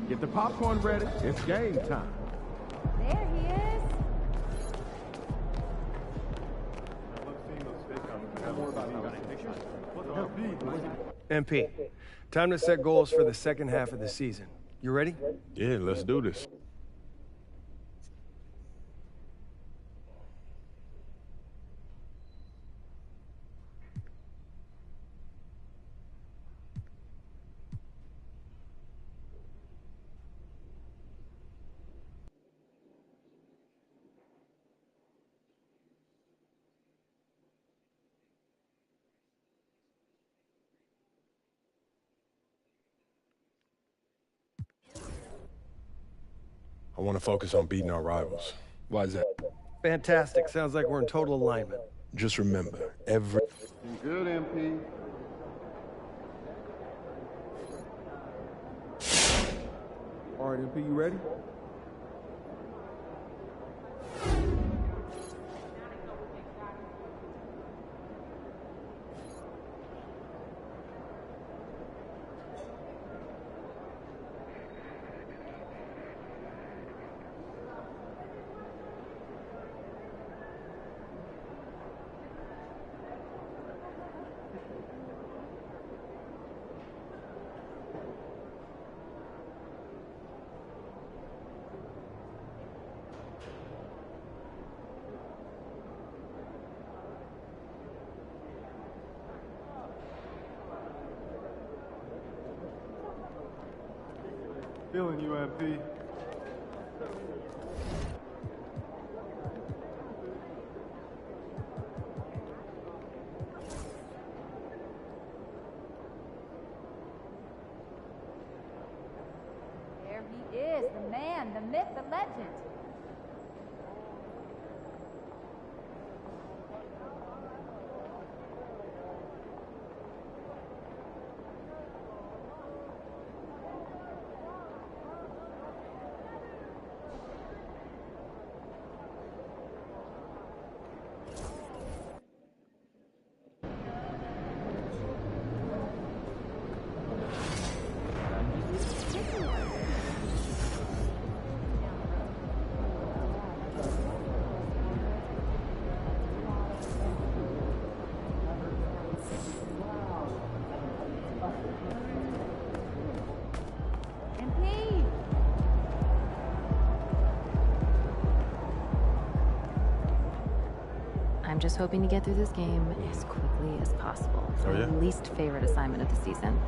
Get the popcorn ready. It's game time. There he is. MP, time to set goals for the second half of the season. You ready? Yeah, let's do this. I want to focus on beating our rivals. Why is that? Fantastic. Sounds like we're in total alignment. Just remember, every... Good, MP. All right, MP, you ready? Feeling you, MP. There he is, the man, the myth, the legend. I'm just hoping to get through this game as quickly as possible. Oh, yeah? My least favorite assignment of the season.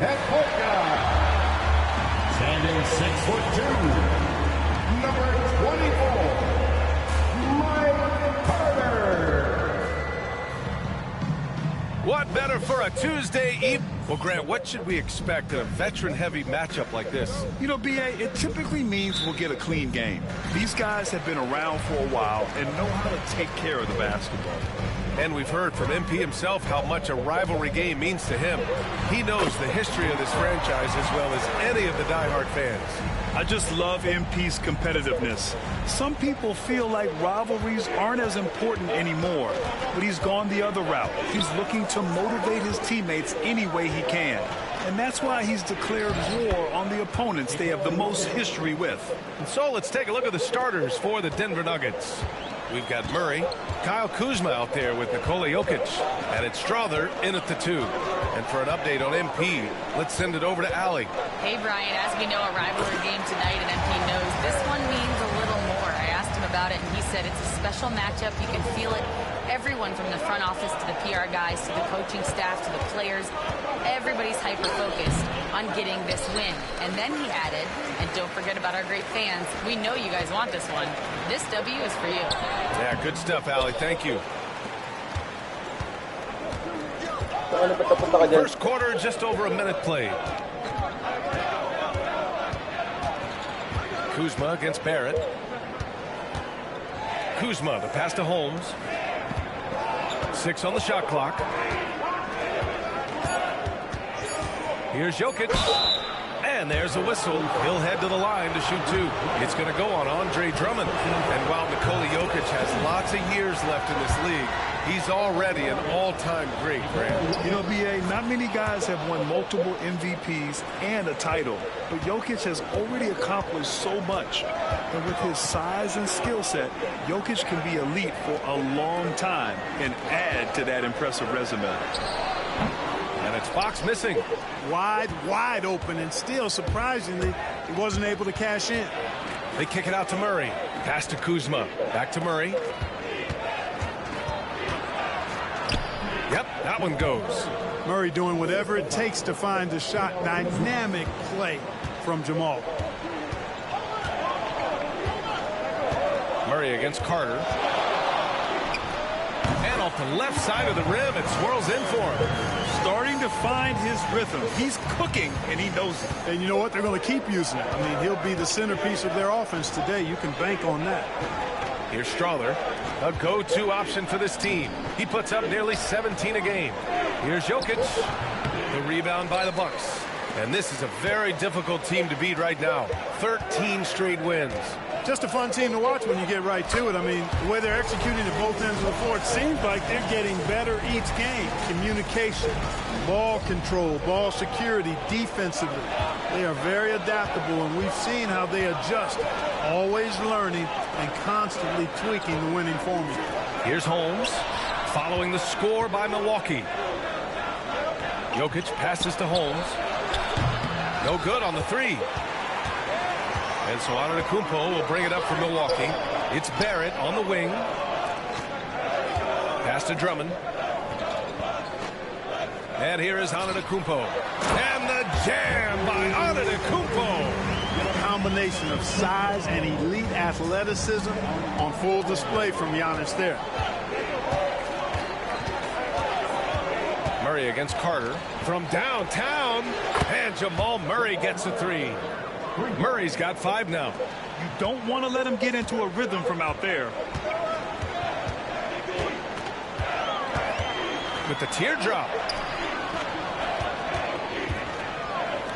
At point guard, standing 6'2", number 24, Mike Carter. What better for a Tuesday evening? Well, Grant, what should we expect in a veteran-heavy matchup like this? You know, B.A., it typically means we'll get a clean game. These guys have been around for a while and know how to take care of the basketball. And we've heard from MP himself how much a rivalry game means to him. He knows the history of this franchise as well as any of the diehard fans. I just love MP's competitiveness. Some people feel like rivalries aren't as important anymore, but he's gone the other route. He's looking to motivate his teammates any way he can. And that's why he's declared war on the opponents they have the most history with. And so let's take a look at the starters for the Denver Nuggets. We've got Murray, Kyle Kuzma out there with Nikola Jokic, and it's Strother in at the 2. And for an update on MP, let's send it over to Allie. Hey, Brian, as we know, a rivalry game tonight, and MP knows this one means a little more. I asked him about it, and he said it's a special matchup. You can feel it. Everyone from the front office to the PR guys to the coaching staff to the players, everybody's hyper-focused on getting this win. And then he added, and don't forget about our great fans, we know you guys want this one. This W is for you. Yeah, good stuff, Allie. Thank you. First quarter, just over a minute played. Kuzma against Barrett. Kuzma, the pass to Holmes. 6 on the shot clock. Here's Jokic. And there's a whistle. He'll head to the line to shoot 2. It's going to go on Andre Drummond. And while Nikola Jokic has lots of years left in this league, he's already an all-time great, Grant. You know, B.A., not many guys have won multiple MVPs and a title, but Jokic has already accomplished so much. And with his size and skill set, Jokic can be elite for a long time and add to that impressive resume. And it's Fox missing. Wide open, and still, surprisingly, he wasn't able to cash in. They kick it out to Murray. Pass to Kuzma. Back to Murray. Yep, that one goes. Murray doing whatever it takes to find the shot. Dynamic play from Jamal. Murray against Carter. And off the left side of the rim, it swirls in for him. Starting to find his rhythm. He's cooking, and he knows it. And you know what? They're going to keep using it. I mean, he'll be the centerpiece of their offense today. You can bank on that. Here's Strother, a go-to option for this team. He puts up nearly 17 a game. Here's Jokic. The rebound by the Bucks. And this is a very difficult team to beat right now. 13 straight wins. Just a fun team to watch when you get right to it. I mean, the way they're executing at both ends of the floor, it seems like they're getting better each game. Communication, ball control, ball security, defensively. They are very adaptable, and we've seen how they adjust, always learning and constantly tweaking the winning formula. Here's Holmes, following the score by Milwaukee. Jokic passes to Holmes. No good on the 3. And so Antetokounmpo will bring it up for Milwaukee. It's Barrett on the wing. Pass to Drummond. And here is Antetokounmpo. And the jam by Antetokounmpo. A combination of size and elite athleticism on full display from Giannis there. Murray against Carter from downtown. And Jamal Murray gets a 3. Murray's got 5 now. You don't want to let him get into a rhythm from out there. With the teardrop.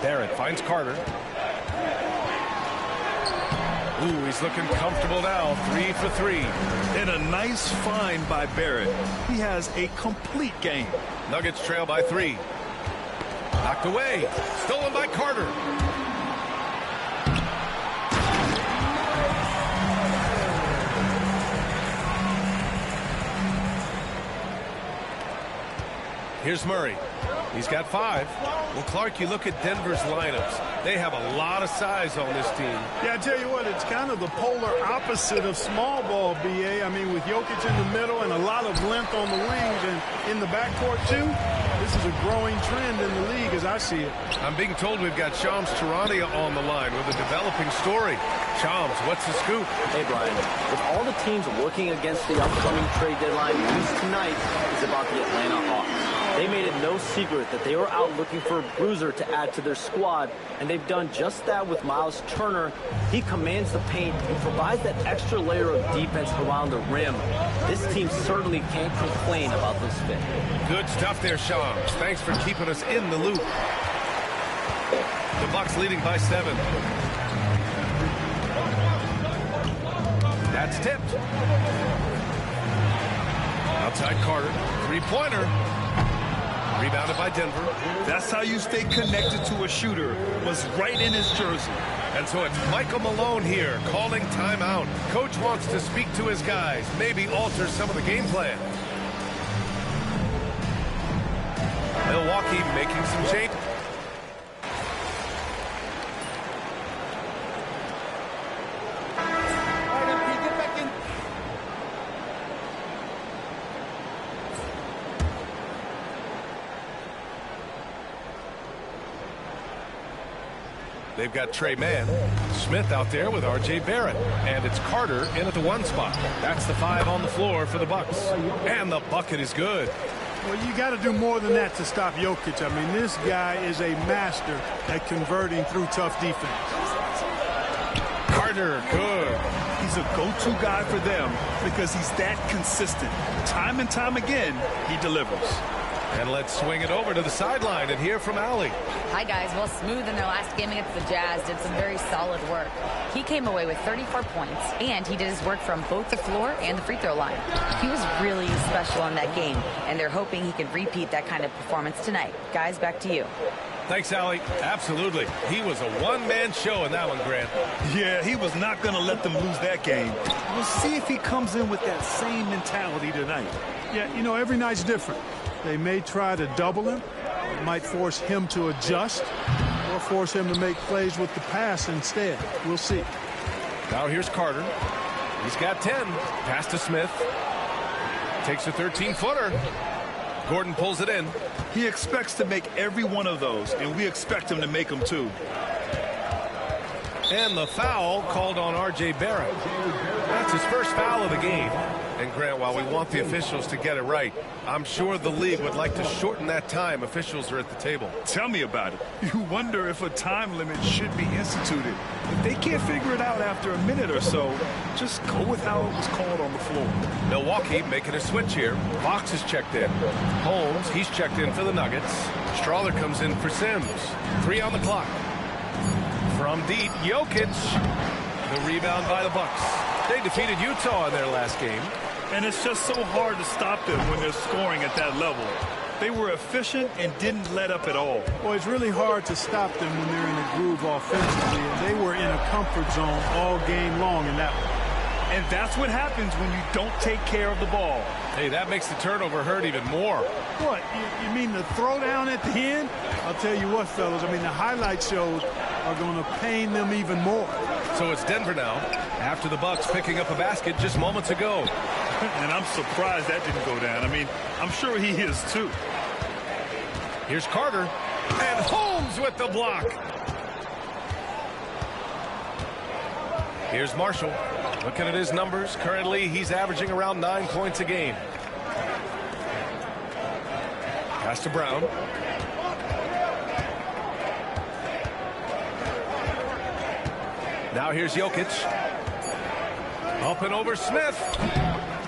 Barrett finds Carter. Ooh, he's looking comfortable now. 3 for 3. And a nice find by Barrett. He has a complete game. Nuggets trail by 3. Knocked away. Stolen by Carter. Here's Murray. He's got 5. Well, Clark, you look at Denver's lineups. They have a lot of size on this team. Yeah, I tell you what, it's kind of the polar opposite of small ball, BA. I mean, with Jokic in the middle and a lot of length on the wings and in the backcourt, too, this is a growing trend in the league as I see it. I'm being told we've got Shams Charania on the line with a developing story. Shams, what's the scoop? Hey, Brian, with all the teams looking against the upcoming trade deadline news tonight is about the Atlanta Hawks. They made it no secret that they were out looking for a bruiser to add to their squad, and they've done just that with Miles Turner. He commands the paint and provides that extra layer of defense around the rim. This team certainly can't complain about this fit. Good stuff there, Shams. Thanks for keeping us in the loop. The Bucks leading by 7. That's tipped. Outside Carter. Three-pointer. Rebounded by Denver. That's how you stay connected to a shooter. Was right in his jersey. And so it's Michael Malone here calling timeout. Coach wants to speak to his guys, maybe alter some of the game plan. Milwaukee making some changes. They've got Trey Mann, Smith out there with R.J. Barrett, and it's Carter in at the 1 spot. That's the 5 on the floor for the Bucks, and the bucket is good. Well, you got to do more than that to stop Jokic. I mean, this guy is a master at converting through tough defense. Carter, good. He's a go-to guy for them because he's that consistent. Time and time again, he delivers. And let's swing it over to the sideline and hear from Allie. Hi, guys. Well, Smooth in their last game against the Jazz did some very solid work. He came away with 34 points, and he did his work from both the floor and the free throw line. He was really special in that game, and they're hoping he can repeat that kind of performance tonight. Guys, back to you. Thanks, Allie. Absolutely. He was a one-man show in that one, Grant. Yeah, he was not going to let them lose that game. We'll see if he comes in with that same mentality tonight. Yeah, you know, every night's different. They may try to double him. It might force him to adjust or force him to make plays with the pass instead. We'll see. Now here's Carter. He's got 10. Pass to Smith. Takes a 13-footer. Gordon pulls it in. He expects to make every one of those, and we expect him to make them too. And the foul called on R.J. Barrett. That's his first foul of the game. And Grant, while we want the officials to get it right, I'm sure the league would like to shorten that time officials are at the table. Tell me about it. You wonder if a time limit should be instituted. If they can't figure it out after a minute or so, just go with how it was called on the floor. Milwaukee making a switch here. Fox is checked in. Holmes, he's checked in for the Nuggets. Strawler comes in for Sims. 3 on the clock. From deep, Jokic. The rebound by the Bucks. They defeated Utah in their last game. And it's just so hard to stop them when they're scoring at that level. They were efficient and didn't let up at all. Well, it's really hard to stop them when they're in a groove offensively, and they were in a comfort zone all game long in that one. And that's what happens when you don't take care of the ball. Hey, that makes the turnover hurt even more. What, you mean the throwdown at the end? I'll tell you what, fellas, I mean, the highlight shows are going to pain them even more. So it's Denver now, after the Bucks picking up a basket just moments ago. And I'm surprised that didn't go down. I mean, I'm sure he is too. Here's Carter, and Holmes with the block. Here's Marshall. Looking at his numbers, currently he's averaging around 9 points a game. Pass to Brown. Now here's Jokic. Up and over Smith.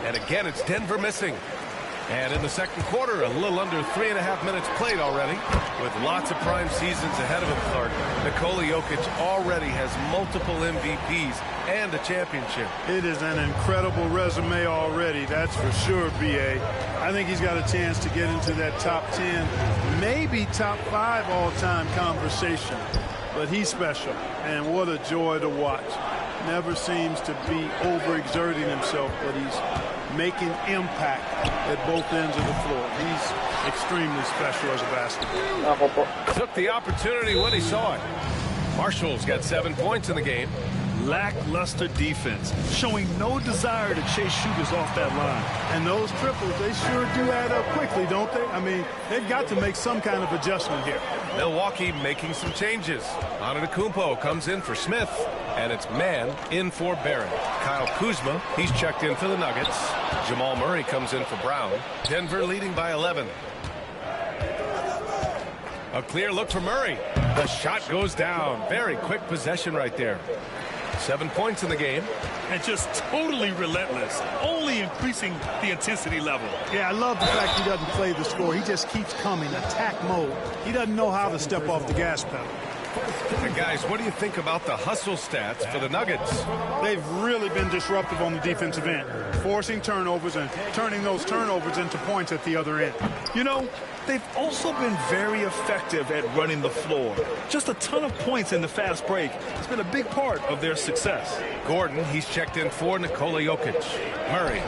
And again, it's Denver missing. And in the second quarter, a little under 3.5 minutes played already. With lots of prime seasons ahead of him, Clark, Nikola Jokic already has multiple MVPs and a championship. It is an incredible resume already, that's for sure, B.A. I think he's got a chance to get into that top 10, maybe top 5 all-time conversation. But he's special, and what a joy to watch. Never seems to be overexerting himself, but he's making impact at both ends of the floor. He's extremely special as a basketball. Took the opportunity when he saw it. Marshall's got 7 points in the game. Lackluster defense, showing no desire to chase shooters off that line. And those triples, they sure do add up quickly, don't they? I mean, they've got to make some kind of adjustment here. Milwaukee making some changes. Antetokounmpo comes in for Smith. And it's man in for Barrett. Kyle Kuzma, he's checked in for the Nuggets. Jamal Murray comes in for Brown. Denver leading by 11. A clear look for Murray. The shot goes down. Very quick possession right there. 7 points in the game. And just totally relentless, only increasing the intensity level. Yeah, I love the fact he doesn't play the score. He just keeps coming, attack mode. He doesn't know how to step off the gas pedal. And guys, what do you think about the hustle stats for the Nuggets? They've really been disruptive on the defensive end, forcing turnovers and turning those turnovers into points at the other end. You know, they've also been very effective at running the floor. Just a ton of points in the fast break. It's been a big part of their success. Gordon, he's checked in for Nikola Jokic. Murray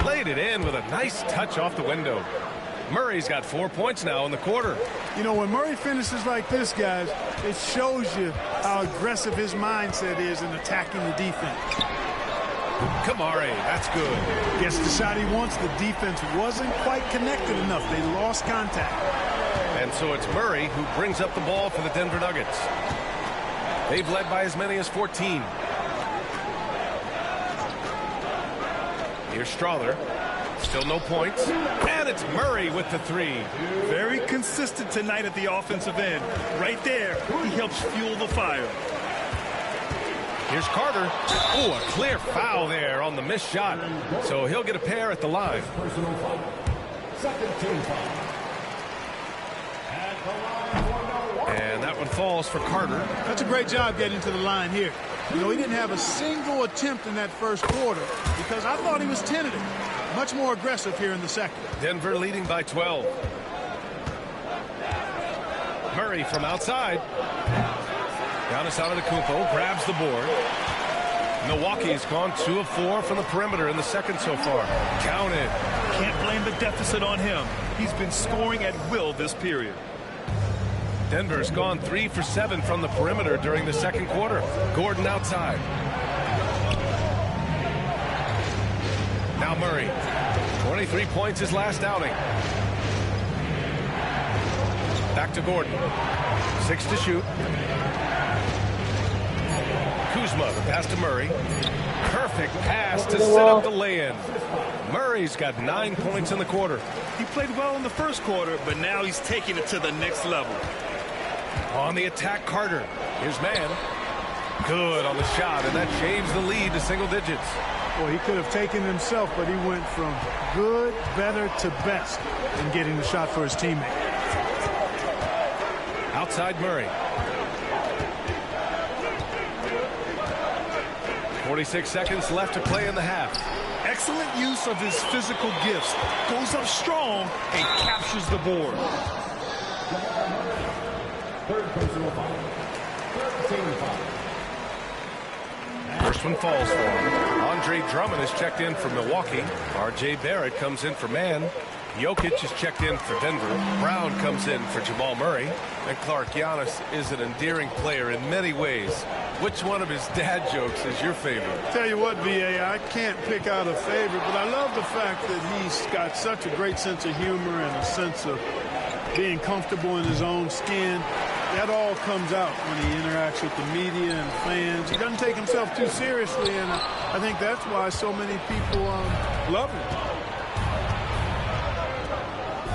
laid it in with a nice touch off the window. Murray's got 4 points now in the quarter. You know, when Murray finishes like this, guys, it shows you how aggressive his mindset is in attacking the defense. Kamari, that's good. Gets the shot he wants. The defense wasn't quite connected enough. They lost contact. And so it's Murray who brings up the ball for the Denver Nuggets. They've led by as many as 14. Here's Strother. Still no points. And it's Murray with the three. Very consistent tonight at the offensive end. Right there, he helps fuel the fire. Here's Carter. Oh, a clear foul there on the missed shot. So he'll get a pair at the line. And that one falls for Carter. That's a great job getting to the line here. You know, he didn't have a single attempt in that first quarter because I thought he was tentative. Much more aggressive here in the second. Denver leading by 12. Murray from outside. Giannis Antetokounmpo grabs the board. Milwaukee's gone 2 of 4 from the perimeter in the second so far. Counted. Can't blame the deficit on him. He's been scoring at will this period. Denver's gone 3 for 7 from the perimeter during the second quarter. Gordon outside. Now Murray. 23 points his last outing. Back to Gordon. 6 to shoot. Kuzma, the pass to Murray. Perfect pass to set up the lay-in. Murray's got 9 points in the quarter. He played well in the first quarter, but now he's taking it to the next level. On the attack, Carter. Here's man. Good on the shot, and that changed the lead to single digits. Well, he could have taken himself, but he went from good, better to best in getting the shot for his teammate. Outside Murray. 46 seconds left to play in the half. Excellent use of his physical gifts. Goes up strong and captures the board. First one falls for him. Andre Drummond is checked in for Milwaukee. R.J. Barrett comes in for man. Jokic is checked in for Denver. Brown comes in for Jamal Murray. And Clark, Giannis is an endearing player in many ways. Which one of his dad jokes is your favorite? Tell you what, V.A., I can't pick out a favorite, but I love the fact that he's got such a great sense of humor and a sense of being comfortable in his own skin. That all comes out when he interacts with the media and fans. He doesn't take himself too seriously, and I think that's why so many people love him.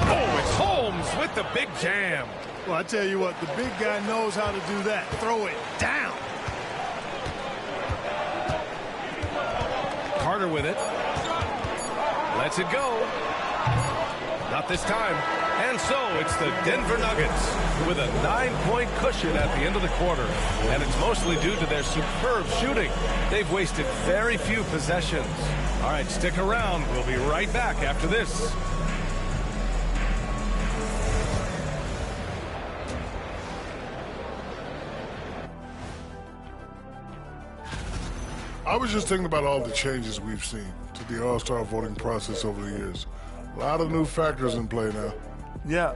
Oh, it's Holmes with the big jam. Well, I tell you what, the big guy knows how to do that. Throw it down. Carter with it. Lets it go. Not this time. And so it's the Denver Nuggets with a 9-point cushion at the end of the quarter. And it's mostly due to their superb shooting. They've wasted very few possessions. All right, stick around. We'll be right back after this. I was just thinking about all the changes we've seen to the All-Star voting process over the years. A lot of new factors in play now. Yeah.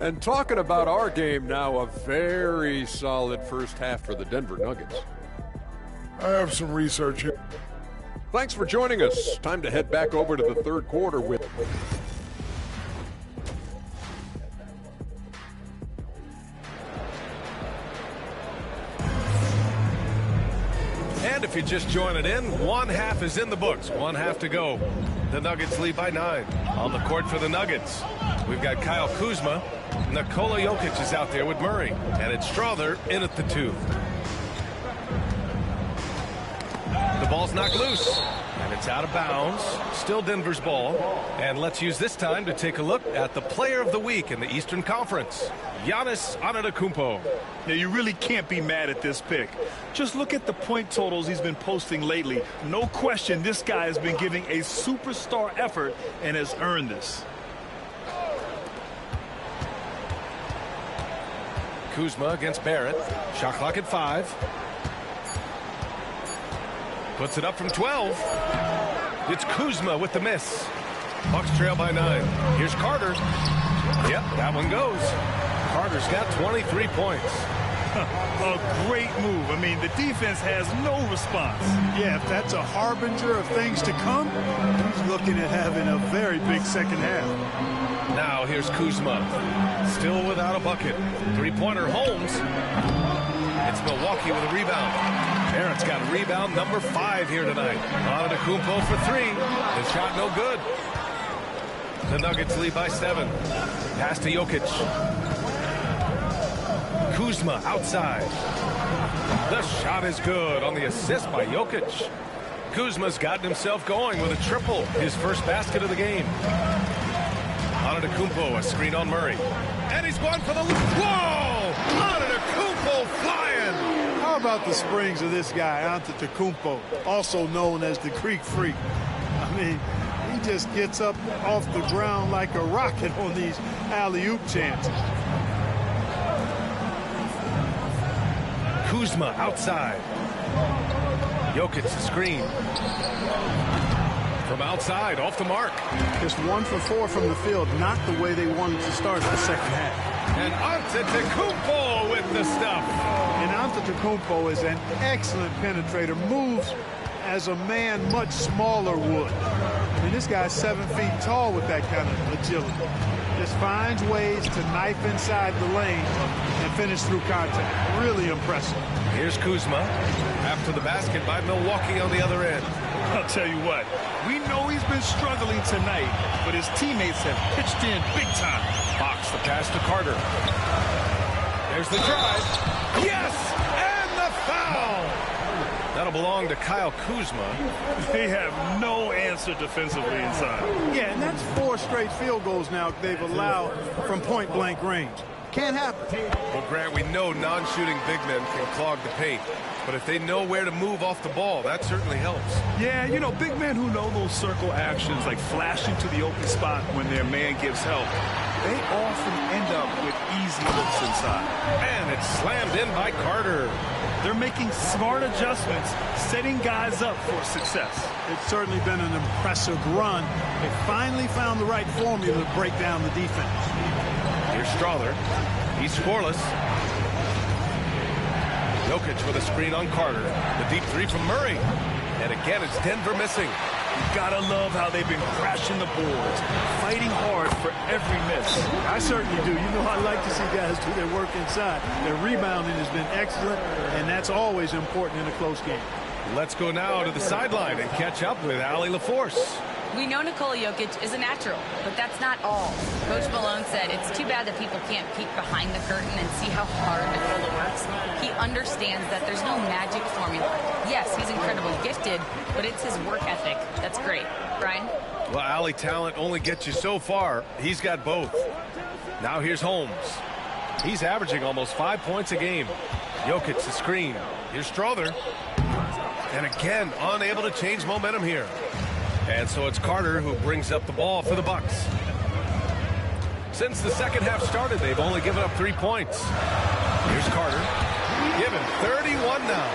And talking about our game now, a very solid first half for the Denver Nuggets. I have some research here. Thanks for joining us. Time to head back over to the third quarter with... if you're just joining in, one half is in the books. One half to go. The Nuggets lead by 9. On the court for the Nuggets, we've got Kyle Kuzma. Nikola Jokic is out there with Murray. And it's Strother in at the 2. The ball's knocked loose. And it's out of bounds. Still Denver's ball. And let's use this time to take a look at the player of the week in the Eastern Conference. Giannis Antetokounmpo. Now, you really can't be mad at this pick. Just look at the point totals he's been posting lately. No question this guy has been giving a superstar effort and has earned this. Kuzma against Barrett. Shot clock at 5. Puts it up from 12. It's Kuzma with the miss. Bucks trail by 9. Here's Carter. Yep, that one goes. Carter's got 23 points. A great move. I mean, the defense has no response. Yeah, if that's a harbinger of things to come, he's looking at having a very big second half. Now here's Kuzma. Still without a bucket. Three-pointer Holmes. It's Milwaukee with a rebound. Barrett's got rebound number 5 here tonight. Antetokounmpo for 3. The shot no good. The Nuggets lead by 7. Pass to Jokic. Kuzma outside. The shot is good on the assist by Jokic. Kuzma's gotten himself going with a triple. His first basket of the game. Antetokounmpo, a screen on Murray. And he's going for the... Whoa! Antetokounmpo flying! How about the springs of this guy, Antetokounmpo, also known as the Greek Freak? I mean, he just gets up off the ground like a rocket on these alley-oop chances. Kuzma outside. Jokic screen. From outside, off the mark. Just 1 for 4 from the field, not the way they wanted to start the second half. And Antetokounmpo with the stuff. And Antetokounmpo is an excellent penetrator. Moves as a man much smaller would. I mean, this guy's 7 feet tall with that kind of agility. Just finds ways to knife inside the lane and finish through contact. Really impressive. Here's Kuzma. After the basket by Milwaukee on the other end. I'll tell you what, we know he's been struggling tonight, but his teammates have pitched in big time. Fox, the pass to Carter. There's the drive. Yes! And the foul! That'll belong to Kyle Kuzma. They have no answer defensively inside. Yeah, and that's 4 straight field goals now they've allowed from point-blank range. Can't happen. Well, Grant, we know non-shooting big men can clog the paint. But if they know where to move off the ball, that certainly helps. Yeah, you know, big men who know those circle actions, like flashing to the open spot when their man gives help, they often end up with easy looks inside. And it's slammed in by Carter. They're making smart adjustments, setting guys up for success. It's certainly been an impressive run. They finally found the right formula to break down the defense. Here's Strother. He's scoreless. Jokic with a screen on Carter. The deep 3 from Murray. And again, it's Denver missing. You gotta love how they've been crashing the boards, fighting hard for every miss. I certainly do. You know, I like to see guys do their work inside. Their rebounding has been excellent, and that's always important in a close game. Let's go now to the sideline and catch up with Allie LaForce. We know Nikola Jokic is a natural, but that's not all. Coach Malone said it's too bad that people can't peek behind the curtain and see how hard Nikola works. He understands that there's no magic formula. Yes, he's incredibly gifted, but it's his work ethic that's great. Brian? Well, Allie, talent only gets you so far. He's got both. Now here's Holmes. He's averaging almost 5 points a game. Jokic the screen. Here's Strother. And again, unable to change momentum here. And so it's Carter who brings up the ball for the Bucks. Since the second half started, they've only given up 3 points. Here's Carter. Given 31 now.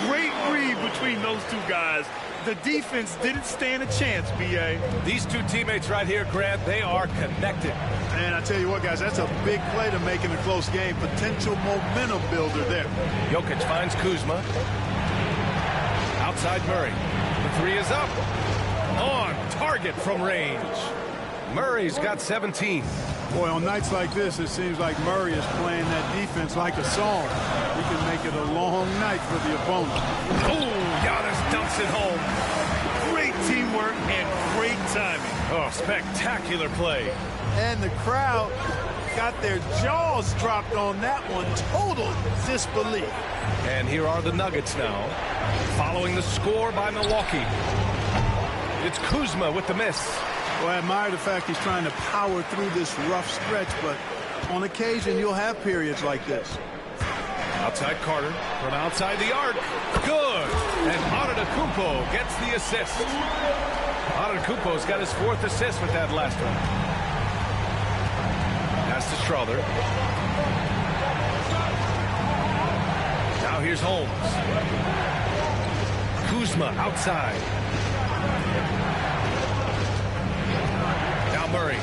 Great read between those two guys. The defense didn't stand a chance, B.A. These two teammates right here, Grant, they are connected. And I tell you what, guys, that's a big play to make in a close game. Potential momentum builder there. Jokic finds Kuzma. Outside Murray. The 3 is up. On target from range. Murray's got 17. Boy, on nights like this, it seems like Murray is playing that defense like a song. He can make it a long night for the opponent. Oh, dumps it home. Great teamwork and great timing. Oh, spectacular play. And the crowd got their jaws dropped on that one. Total disbelief. And here are the Nuggets now, following the score by Milwaukee. It's Kuzma with the miss. Well, I admire the fact he's trying to power through this rough stretch, but on occasion you'll have periods like this. Outside Carter from outside the arc. Good. And Antetokounmpo gets the assist. Antetokounmpo's got his 4th assist with that last one. Pass to Strother. Now here's Holmes. Kuzma outside. Now Murray.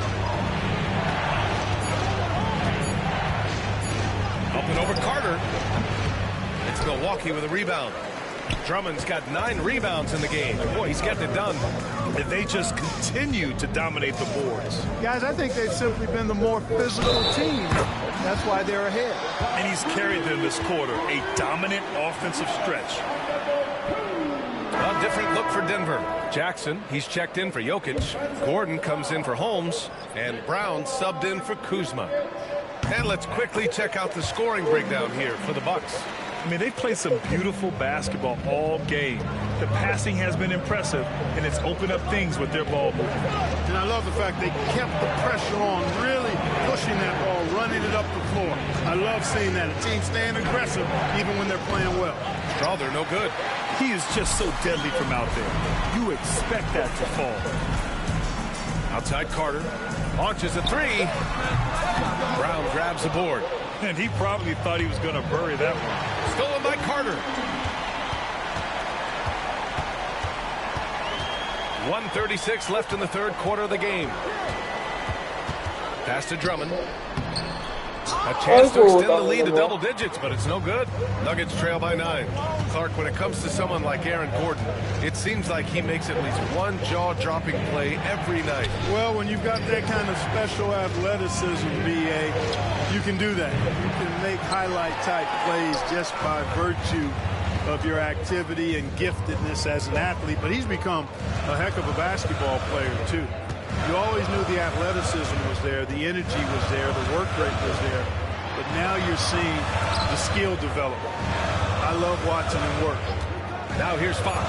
Up and over Carter. It's Milwaukee with a rebound. Drummond's got 9 rebounds in the game. Boy, he's getting it done. And they just continue to dominate the boards. Guys, I think they've simply been the more physical team. That's why they're ahead. And he's carried them this quarter. A dominant offensive stretch. A different look for Denver. Jackson, he's checked in for Jokic. Gordon comes in for Holmes. And Brown subbed in for Kuzma. And let's quickly check out the scoring breakdown here for the Bucks. I mean, they've played some beautiful basketball all game. The passing has been impressive, and it's opened up things with their ball movement. And I love the fact they kept the pressure on, really pushing that ball, running it up the floor. I love seeing that. A team staying aggressive even when they're playing well. Strother, no good. He is just so deadly from out there. You expect that to fall. Outside Carter. Launches a 3. Brown grabs the board. And he probably thought he was going to bury that one. Stolen by Carter. 1:36 left in the 3rd quarter of the game. Pass to Drummond. A chance to extend the lead to double digits, but it's no good. Nuggets trail by 9. Clark, when it comes to someone like Aaron Gordon, it seems like he makes at least one jaw-dropping play every night. Well, when you've got that kind of special athleticism, B.A., you can do that. You can make highlight-type plays just by virtue of your activity and giftedness as an athlete. But he's become a heck of a basketball player, too. You always knew the athleticism was there, the energy was there, the work rate was there. But now you're seeing the skill develop. I love watching him work. Now here's Fox.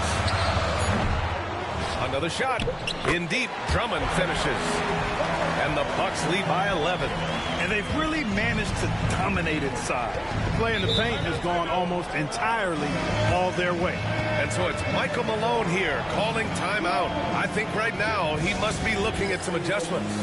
Another shot. In deep, Drummond finishes. And the Bucks lead by 11. And they've really managed to dominate inside. The play in the paint has gone almost entirely all their way. And so it's Michael Malone here calling timeout. I think right now he must be looking at some adjustments.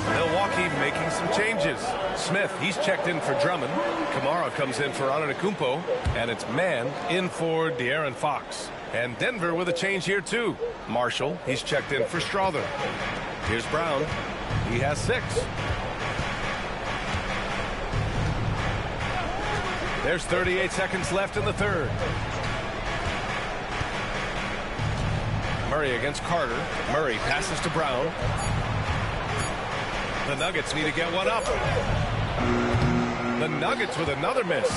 Milwaukee making some changes. Smith, he's checked in for Drummond. Kamara comes in for Antetokounmpo. And it's Mann in for De'Aaron Fox. And Denver with a change here too. Marshall, he's checked in for Strother. Here's Brown. He has 6. There's 38 seconds left in the 3rd. Murray against Carter. Murray passes to Brown. The Nuggets need to get one up. The Nuggets with another miss.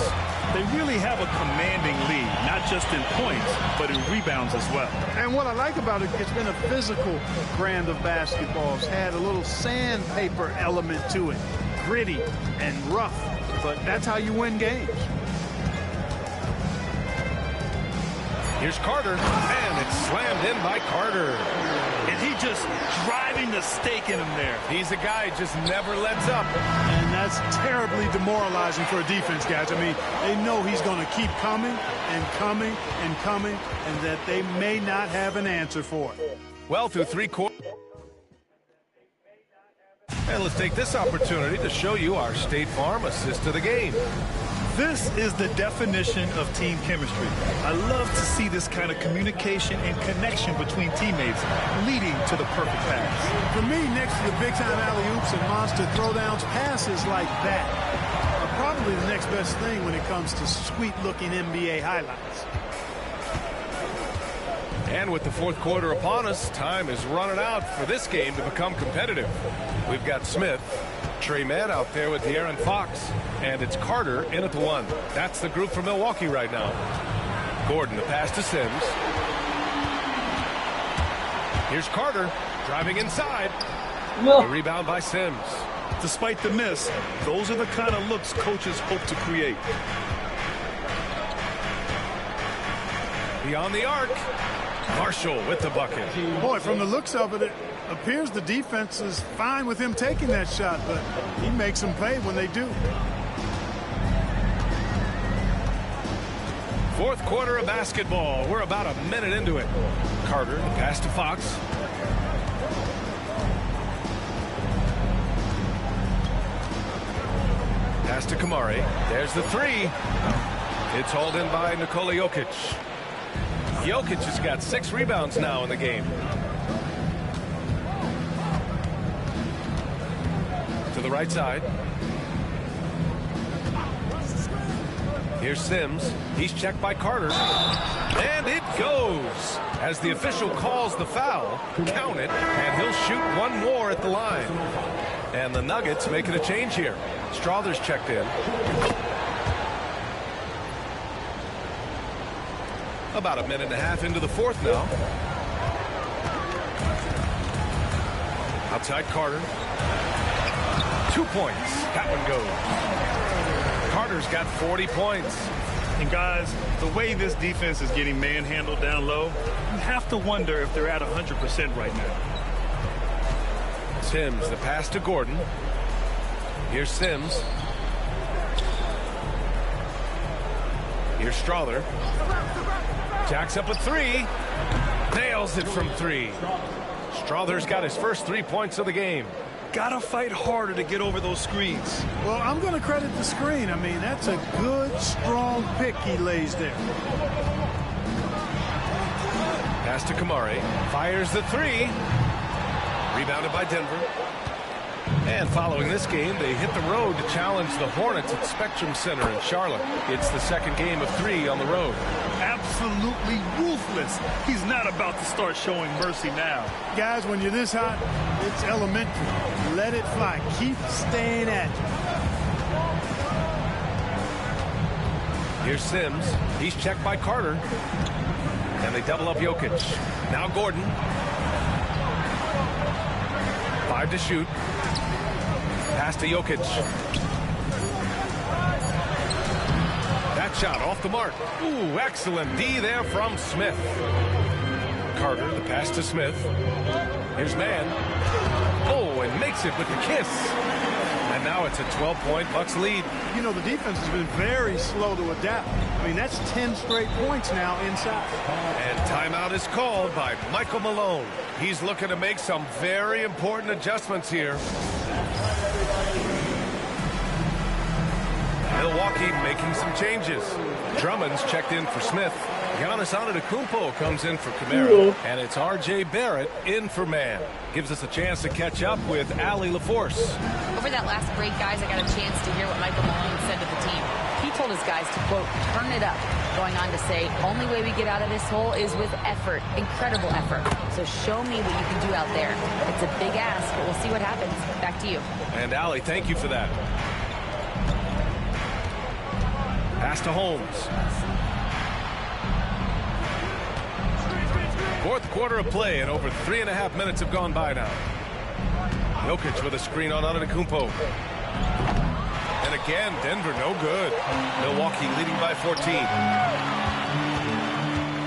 They really have a commanding lead, not just in points, but in rebounds as well. And what I like about it, it's been a physical brand of basketball. It's had a little sandpaper element to it. Gritty and rough, but that's how you win games. Here's Carter, and it's slammed in by Carter. And he just driving the stake in him there. He's a guy who just never lets up. And that's terribly demoralizing for a defense, guys. I mean, they know he's going to keep coming and coming and coming, and that they may not have an answer for it. Well, through 3 quarters. And let's take this opportunity to show you our State Farm assist of the game. This is the definition of team chemistry. I love to see this kind of communication and connection between teammates leading to the perfect pass. For me, next to the big-time alley-oops and monster throwdowns, passes like that are probably the next best thing when it comes to sweet-looking NBA highlights. And with the 4th quarter upon us, time is running out for this game to become competitive. We've got Smith, Trey Mann out there with De'Aaron Fox, and it's Carter in at the 1. That's the group for Milwaukee right now. Gordon, the pass to Sims. Here's Carter driving inside. A rebound by Sims. Despite the miss, those are the kind of looks coaches hope to create. Beyond the arc, Marshall with the bucket. Boy, from the looks of it, it appears the defense is fine with him taking that shot, but he makes them pay when they do. Fourth quarter of basketball. We're about a minute into it. Carter, the pass to Fox. Pass to Kamari. There's the three. It's hauled in by Nikola Jokic. Jokic has got 6 rebounds now in the game. To the right side. Here's Sims. He's checked by Carter. And it goes. As the official calls the foul, count it, and he'll shoot one more at the line. And the Nuggets making a change here. Strother's checked in. About a minute and a half into the fourth now. Outside Carter. 2 points. That one goes. Carter's got 40 points. And guys, the way this defense is getting manhandled down low, you have to wonder if they're at 100% right now. Sims, the pass to Gordon. Here's Sims. Here's Strother. Jacks up a three. Nails it from 3. Strother's got his first 3 points of the game. Gotta fight harder to get over those screens. Well, I'm going to credit the screen. I mean, that's a good, strong pick he lays there. Pass to Kamari. Fires the 3. Rebounded by Denver. And following this game, they hit the road to challenge the Hornets at Spectrum Center in Charlotte. It's the second game of 3 on the road. Absolutely ruthless. He's not about to start showing mercy now. Guys, when you're this hot, it's elementary. Let it fly. Keep staying at it. Here's Sims. He's checked by Carter. And they double up Jokic. Now Gordon. 5 to shoot. Pass to Jokic. That shot off the mark. Ooh, excellent D there from Smith. Carter, the pass to Smith. Here's Mann. Oh, and makes it with the kiss. And now it's a 12-point Bucks lead. You know, the defense has been very slow to adapt. I mean, that's 10 straight points now inside. And timeout is called by Michael Malone. He's looking to make some very important adjustments here. Milwaukee making some changes. Drummond's checked in for Smith. Giannis Antetokounmpo comes in for Kamara. And it's R.J. Barrett in for Mann. Gives us a chance to catch up with Allie LaForce. Over that last break, guys, I got a chance to hear what Michael Malone said to the team. He told his guys to, quote, turn it up. Going on to say, only way we get out of this hole is with effort. Incredible effort. So show me what you can do out there. It's a big ask, but we'll see what happens. Back to you. And Allie, thank you for that. Pass to Holmes. Fourth quarter of play, and over 3.5 minutes have gone by now. Jokic with a screen on Antetokounmpo. And again, Denver no good. Milwaukee leading by 14.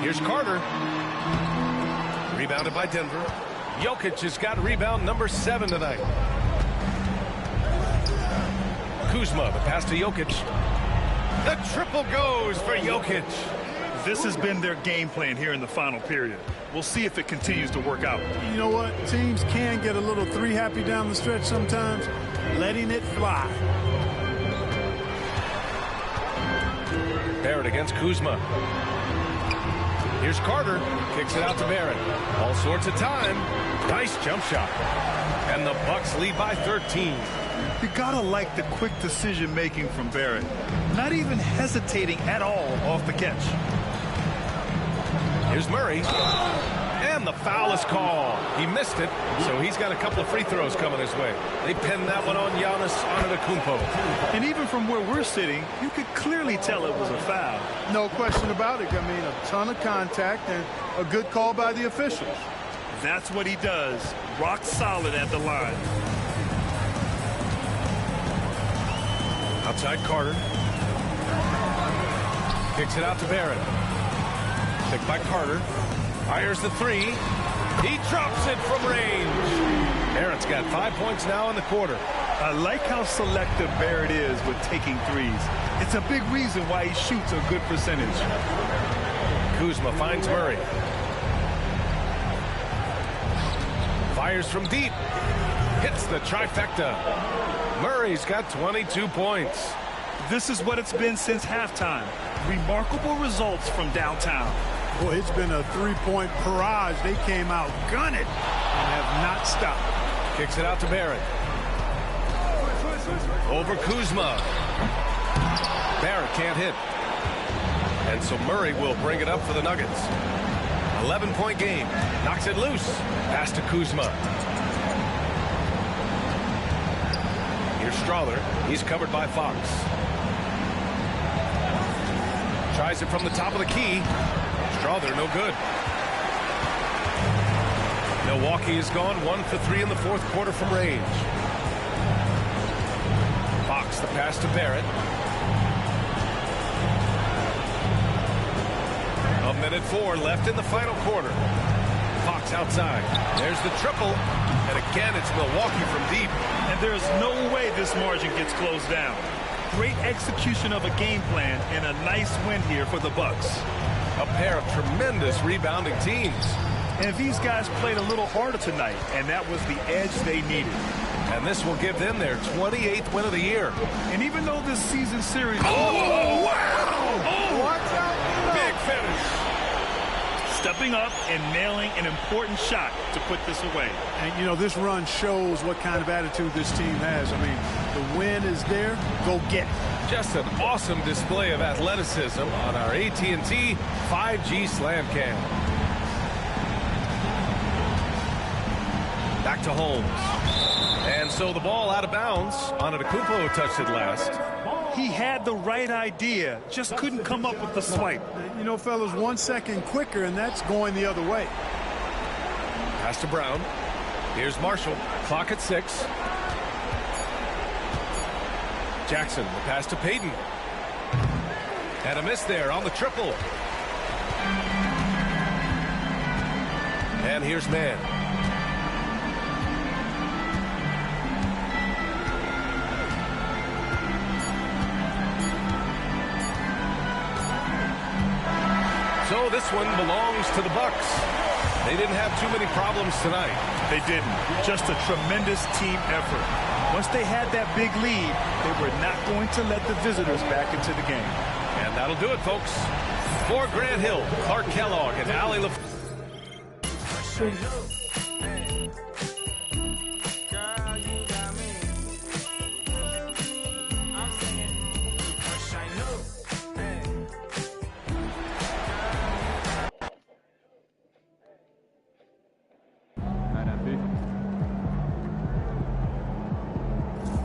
Here's Carter. Rebounded by Denver. Jokic has got rebound number 7 tonight. Kuzma, the pass to Jokic. The triple goes for Jokic. This has been their game plan here in the final period. We'll see if it continues to work out. You know what? Teams can get a little 3-happy down the stretch sometimes. Letting it fly. Barrett against Kuzma. Here's Carter. Kicks it out to Barrett. All sorts of time. Nice jump shot. And the Bucks lead by 13. You gotta like the quick decision making from Barrett. Not even hesitating at all off the catch. Here's Murray. And the foul is called. He missed it, so he's got a couple of free throws coming his way. They pinned that one on Giannis Antetokounmpo. And even from where we're sitting, you could clearly tell it was a foul. No question about it. I mean, a ton of contact and a good call by the officials. That's what he does. Rock solid at the line. Outside Carter. Kicks it out to Barrett. Picked by Carter. Fires the three. He drops it from range. Barrett's got 5 points now in the quarter. I like how selective Barrett is with taking threes. It's a big reason why he shoots a good percentage. Kuzma finds Murray. Fires from deep. Hits the trifecta. Murray's got 22 points. This is what it's been since halftime. Remarkable results from downtown. Boy, it's been a three-point barrage. They came out gunning and have not stopped. Kicks it out to Barrett. Over Kuzma. Barrett can't hit. And so Murray will bring it up for the Nuggets. 11-point game. Knocks it loose. Pass to Kuzma. Here's Strawther. He's covered by Fox. Tries it from the top of the key. Strawther, no good. Milwaukee has gone 1 for 3 in the fourth quarter from range. Fox, the pass to Barrett. A minute 4 left in the final quarter. Fox outside. There's the triple. And again, it's Milwaukee from deep. And there's no way this margin gets closed down. Great execution of a game plan and a nice win here for the Bucks. A pair of tremendous rebounding teams. And these guys played a little harder tonight, and that was the edge they needed. And this will give them their 28th win of the year. And even though this season series... Oh, wow! Oh, watch out! Big finish. Stepping up and nailing an important shot to put this away. And, you know, this run shows what kind of attitude this team has. I mean, the win is there. Go get it. Just an awesome display of athleticism on our AT&T 5G Slam Cam. Back to Holmes. And so the ball out of bounds. Antetokounmpo touched it last. He had the right idea, just couldn't come up with the swipe. You know, fellas, 1 second quicker, and that's going the other way. Pass to Brown. Here's Marshall. Clock at 6. Jackson, the pass to Payton. And a miss there on the triple. And here's Mann. So this one belongs to the Bucks. They didn't have too many problems tonight. They didn't. Just a tremendous team effort. Once they had that big lead, they were not going to let the visitors back into the game. And that'll do it, folks. For Grant Hill, Clark Kellogg, and Allie LaFleur.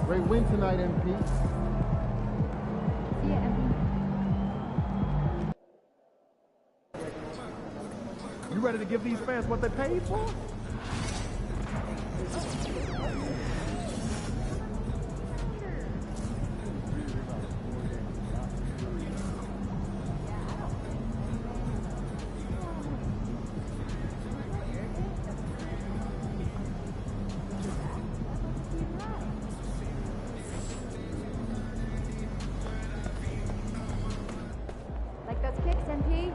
Great win tonight, MP. See ya, MP. You ready to give these fans what they paid for? Like those kicks, MP?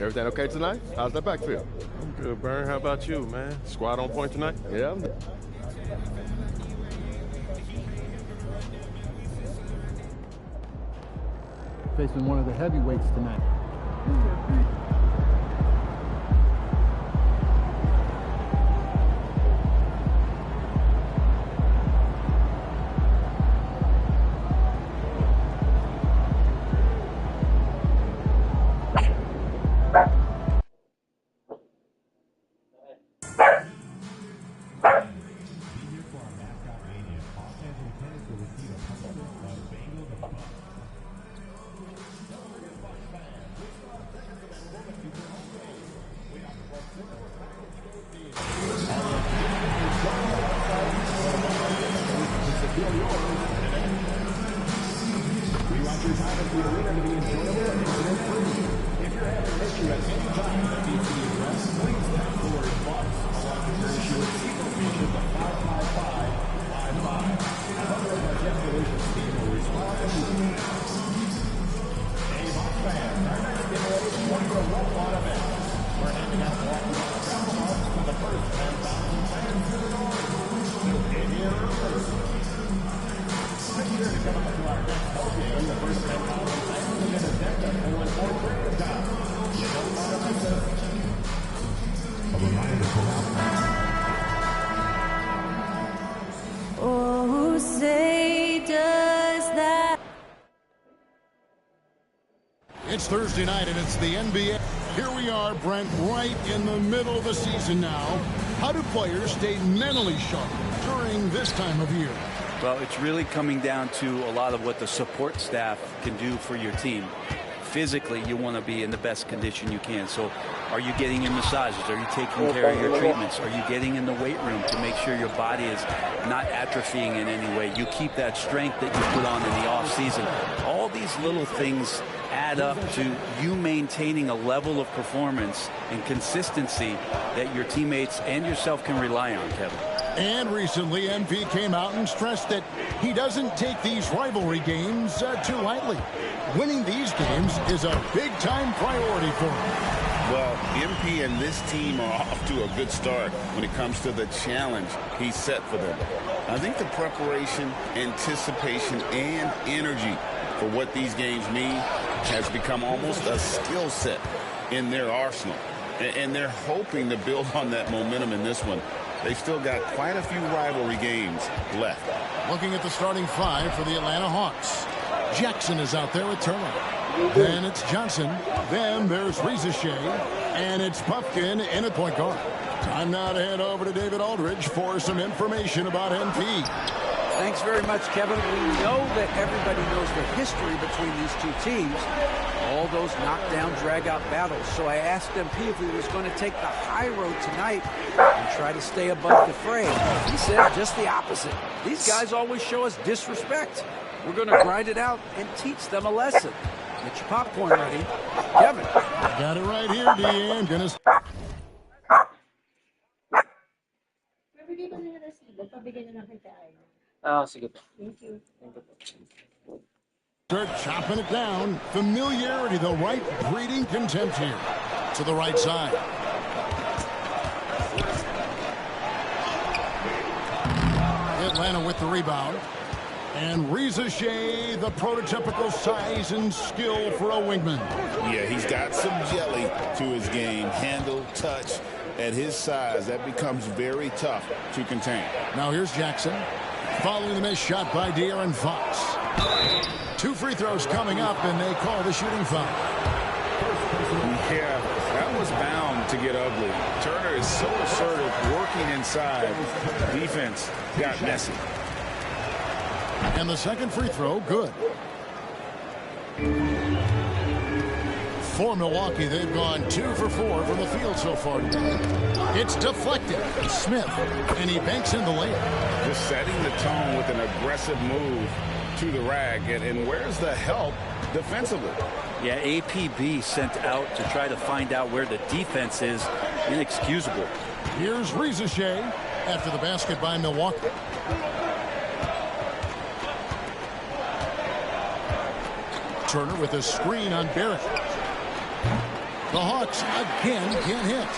Everything okay tonight? How's that back feel? I'm good, Burn. How about you, man? Squad on point tonight? Yeah, I'm facing one of the heavyweights tonight. Oh, say does that. It's Thursday night and it's the NBA. Here we are, Brent, right in the middle of the season now. How do players stay mentally sharp during this time of year? Well, it's really coming down to a lot of what the support staff can do for your team. Physically, you want to be in the best condition you can. So are you getting your massages? Are you taking care of your treatments? Are you getting in the weight room to make sure your body is not atrophying in any way? You keep that strength that you put on in the off season. All these little things add up to you maintaining a level of performance and consistency that your teammates and yourself can rely on, Kevin. And recently, MP came out and stressed that he doesn't take these rivalry games too lightly. Winning these games is a big-time priority for him. Well, MP and this team are off to a good start when it comes to the challenge he set for them. I think the preparation, anticipation, and energy for what these games mean has become almost a skill set in their arsenal. And they're hoping to build on that momentum in this one. They've still got quite a few rivalry games left. Looking at the starting five for the Atlanta Hawks. Jackson is out there with Turner. Then it's Johnson. Then there's Shea. And it's Puffkin in at point guard. Time now to head over to David Aldridge for some information about MP. Thanks very much, Kevin. We know that everybody knows the history between these two teams. All those knockdown, drag-out battles. So I asked MP if he was going to take the high road tonight and try to stay above the fray. He said just the opposite. These guys always show us disrespect. We're going to grind it out and teach them a lesson. Get your popcorn ready. Kevin. Got it right here, Deanne. Gonna... Sige. Thank you. Start chopping it down. Familiarity, the right, breeding contempt here. To the right side. Atlanta with the rebound. And Shea, the prototypical size and skill for a wingman. Yeah, he's got some jelly to his game. Handle, touch. At his size, that becomes very tough to contain. Now here's Jackson. Following the missed shot by De'Aaron Fox. 2 free throws coming up, and they call the shooting foul. Yeah, that was bound to get ugly. Turner is so assertive, working inside. Defense got messy. And the second free throw, good. For Milwaukee, they've gone 2 for 4 from the field so far. It's deflected. Smith, and he banks in the layup. Just setting the tone with an aggressive move to the rag. And where's the help defensively? Yeah, APB sent out to try to find out where the defense is. Inexcusable. Here's Shea after the basket by Milwaukee. Turner with a screen on Barrett. The Hawks again can't hit.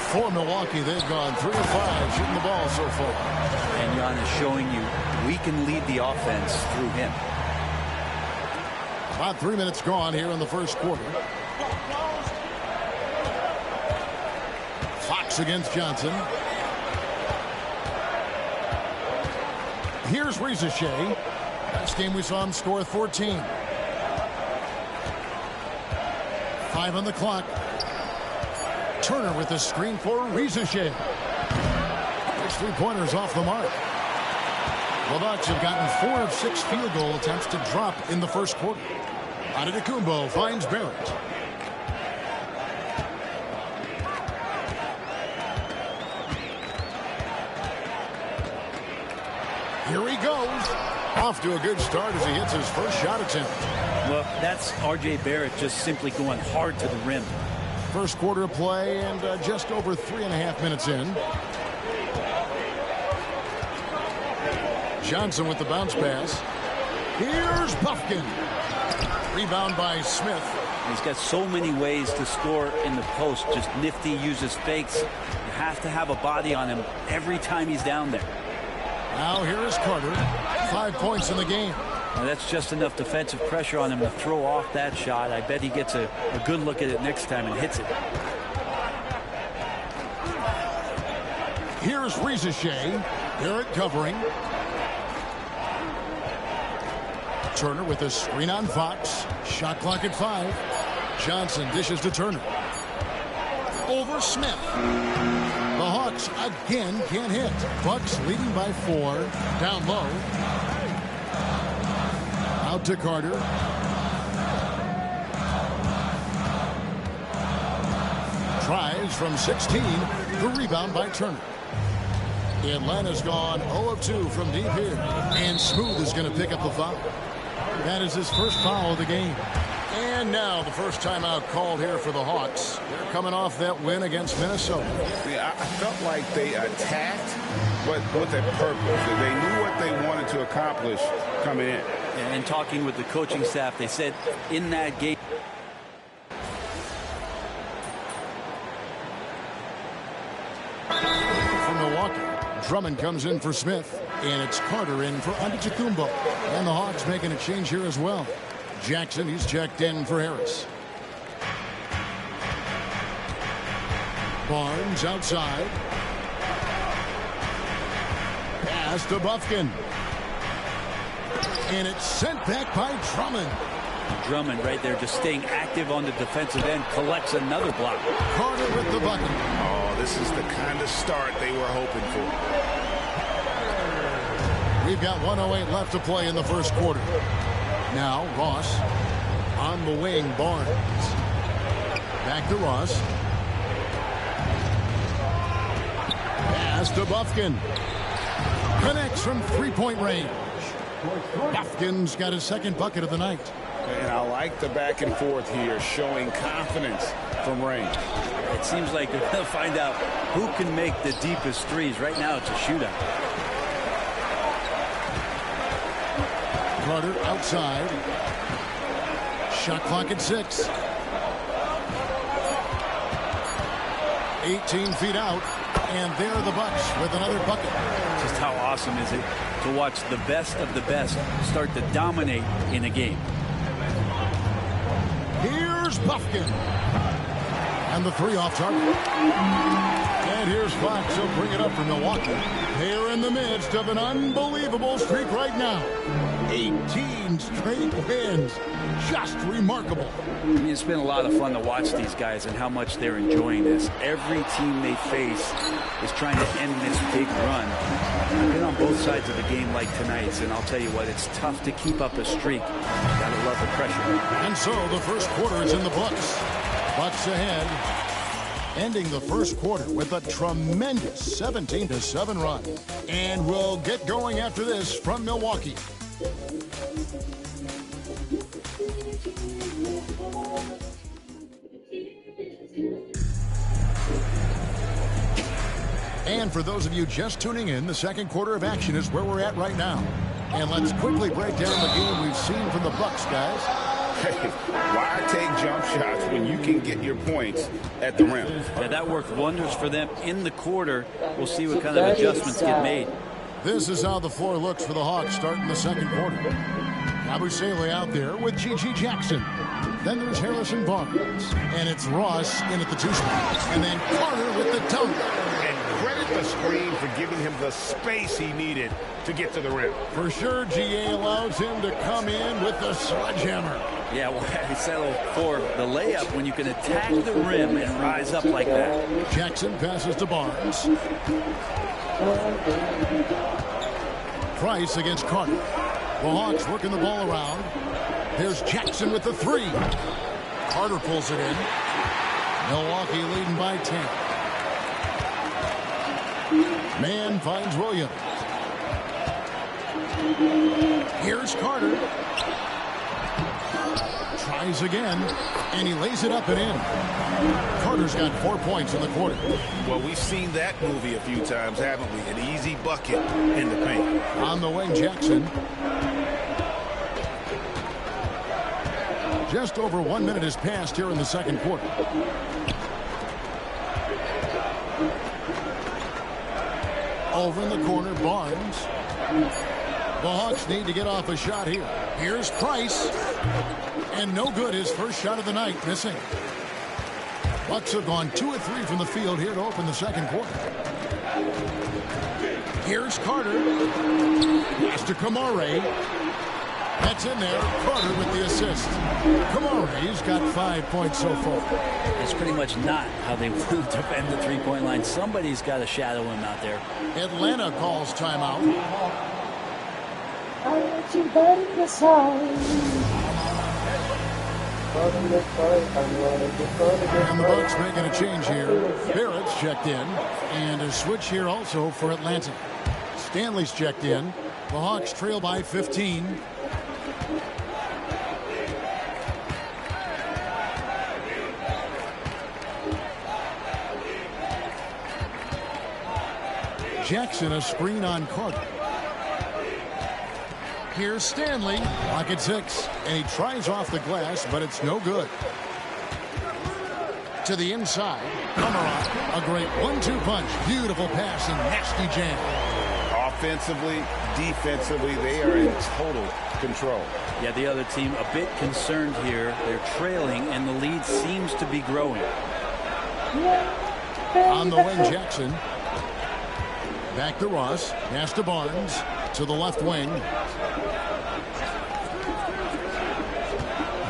For Milwaukee, they've gone 3 of 5 shooting the ball so far. And Jan is showing you we can lead the offense through him. About 3 minutes gone here in the first quarter. Fox against Johnson. Here's Shea. Last game we saw him score 14. 5 on the clock. Turner with the screen for Shea. His 3-pointers off the mark. The Bucks have gotten 4 of 6 field goal attempts to drop in the first quarter. Antetokounmpo finds Barrett. Here he goes. Off to a good start as he hits his first shot attempt. Well, that's R.J. Barrett just simply going hard to the rim. First quarter of play and just over 3.5 minutes in. Johnson with the bounce pass. Here's Buffkin. Rebound by Smith. He's got so many ways to score in the post. Just nifty, uses fakes. You have to have a body on him every time he's down there. Now here is Carter. 5 points in the game. Now that's just enough defensive pressure on him to throw off that shot. I bet he gets a good look at it next time and hits it. Here's Rizachet. Barrett covering. Turner with a screen on Fox. Shot clock at 5. Johnson dishes to Turner. Over Smith. The Hawks again can't hit. Bucks leading by 4. Down low. Out to Carter. Tries from 16. The rebound by Turner. Atlanta's gone 0 of 2 from deep here. And Smooth is going to pick up the foul. That is his first foul of the game. And now the first timeout called here for the Hawks. They're coming off that win against Minnesota. Yeah, I felt like they attacked, but with a purpose. They knew what they wanted to accomplish coming in. And talking with the coaching staff, they said in that game. From Milwaukee, Drummond comes in for Smith. And it's Carter in for Antetokounmpo. And the Hawks making a change here as well. Jackson, he's checked in for Harris. Barnes outside. Pass to Buffkin. And it's sent back by Drummond. Drummond right there just staying active on the defensive end. Collects another block. Carter with the bucket. Oh, this is the kind of start they were hoping for. We've got 1:08 left to play in the first quarter. Now Ross on the wing. Barnes. Back to Ross. Pass to Buffkin. Connects from three-point range. Buffkin's got his second bucket of the night. And I like the back and forth here, showing confidence from range. It seems like they're going to find out who can make the deepest threes. Right now it's a shootout. Carter outside. Shot clock at 6. 18 feet out. And there are the Bucks with another bucket. Just how awesome is it to watch the best of the best start to dominate in a game. Here's Buffkin. And the 3 off target. And here's Fox. He'll bring it up for Milwaukee. They're in the midst of an unbelievable streak right now. 18 straight wins. Just remarkable. I mean, it's been a lot of fun to watch these guys and how much they're enjoying this. Every team they face is trying to end this big run. I've been on both sides of the game like tonight's, and I'll tell you what, it's tough to keep up a streak. Gotta love the pressure. And so the first quarter is in the books. Bucks ahead, ending the first quarter with a tremendous 17-7 run. And we'll get going after this from Milwaukee. And for those of you just tuning in, the second quarter of action is where we're at right now. And let's quickly break down the game we've seen from the Bucks, guys. Hey, why take jump shots when you can get your points at the rim? Yeah, that worked wonders for them in the quarter. We'll see what kind of adjustments get made. This is how the floor looks for the Hawks starting the second quarter. Abusele out there with G.G. Jackson. Then there's Harrison Barnes. And it's Ross in at the 2 spot. And then Carter with the dunk. Credit the screen for giving him the space he needed to get to the rim. For sure, GA allows him to come in with the sledgehammer. Yeah, well, I settled for the layup when you can attack the rim and rise up like that. Jackson passes to Barnes. Price against Carter. The Hawks working the ball around. There's Jackson with the 3. Carter pulls it in. Milwaukee leading by 10. Man finds Williams. Here's Carter. Tries again, and he lays it up and in. Carter's got 4 points in the quarter. Well, we've seen that movie a few times, haven't we? An easy bucket in the paint. On the wing, Jackson. Just over 1 minute has passed here in the second quarter. Over in the corner, Barnes. The Hawks need to get off a shot here. Here's Price. And no good. His first shot of the night, missing. Bucks have gone 2 of 3 from the field here to open the second quarter. Here's Carter. Pass to Kamare. That's in there. Carter with the assist. Kamare's got 5 points so far. That's pretty much not how they want to defend the three-point line. Somebody's got to shadow him out there. Atlanta calls timeout. And the Bucks making a change here. Barrett's checked in. And a switch here also for Atlanta. Stanley's checked in. The Hawks trail by 15. Jackson a screen on Carter. Here's Stanley. Pocket 6. And he tries off the glass, but it's no good. To the inside. Kamara. A great 1-2 punch. Beautiful pass and nasty jam. Offensively, defensively, they are in total control. Yeah, the other team a bit concerned here. They're trailing, and the lead seems to be growing. On the wing, Jackson. Back to Ross. Pass to Barnes. To the left wing.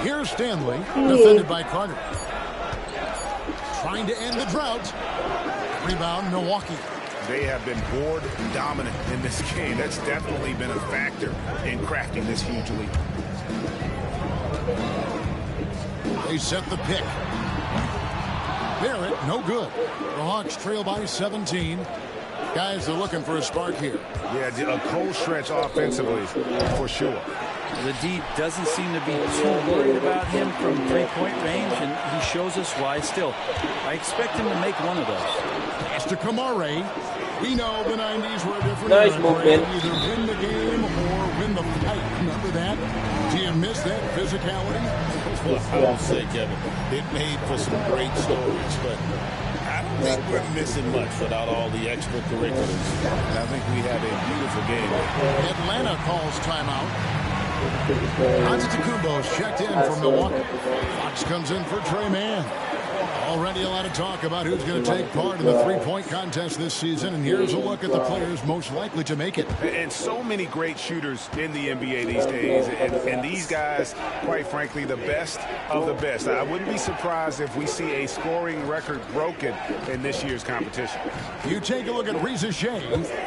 Here's Stanley. Defended by Carter. Trying to end the drought. Rebound, Milwaukee. They have been board dominant in this game. That's definitely been a factor in crafting this huge lead. They set the pick. Barrett, no good. The Hawks trail by 17. Guys are looking for a spark here. Yeah, a cold stretch offensively, for sure. The D doesn't seem to be too worried about him from three-point range, and he shows us why still. I expect him to make one of those. Pass to Kamare. We know the 90s were a different Nice era. movement. Either win the game or win the fight. Remember that? Do you miss that physicality? Well, I would say, Kevin, it made for some great stories, but I don't think we're missing much without all the extracurriculars. And I think we have a beautiful game. Atlanta calls timeout. Antetokounmpo's checked in for Milwaukee. Fox comes in for Trey Mann. Already a lot of talk about who's going to take part in the three-point contest this season, and here's a look at the players most likely to make it. And so many great shooters in the NBA these days, and these guys, quite frankly, the best of the best. I wouldn't be surprised if we see a scoring record broken in this year's competition. You take a look at Reza Shea.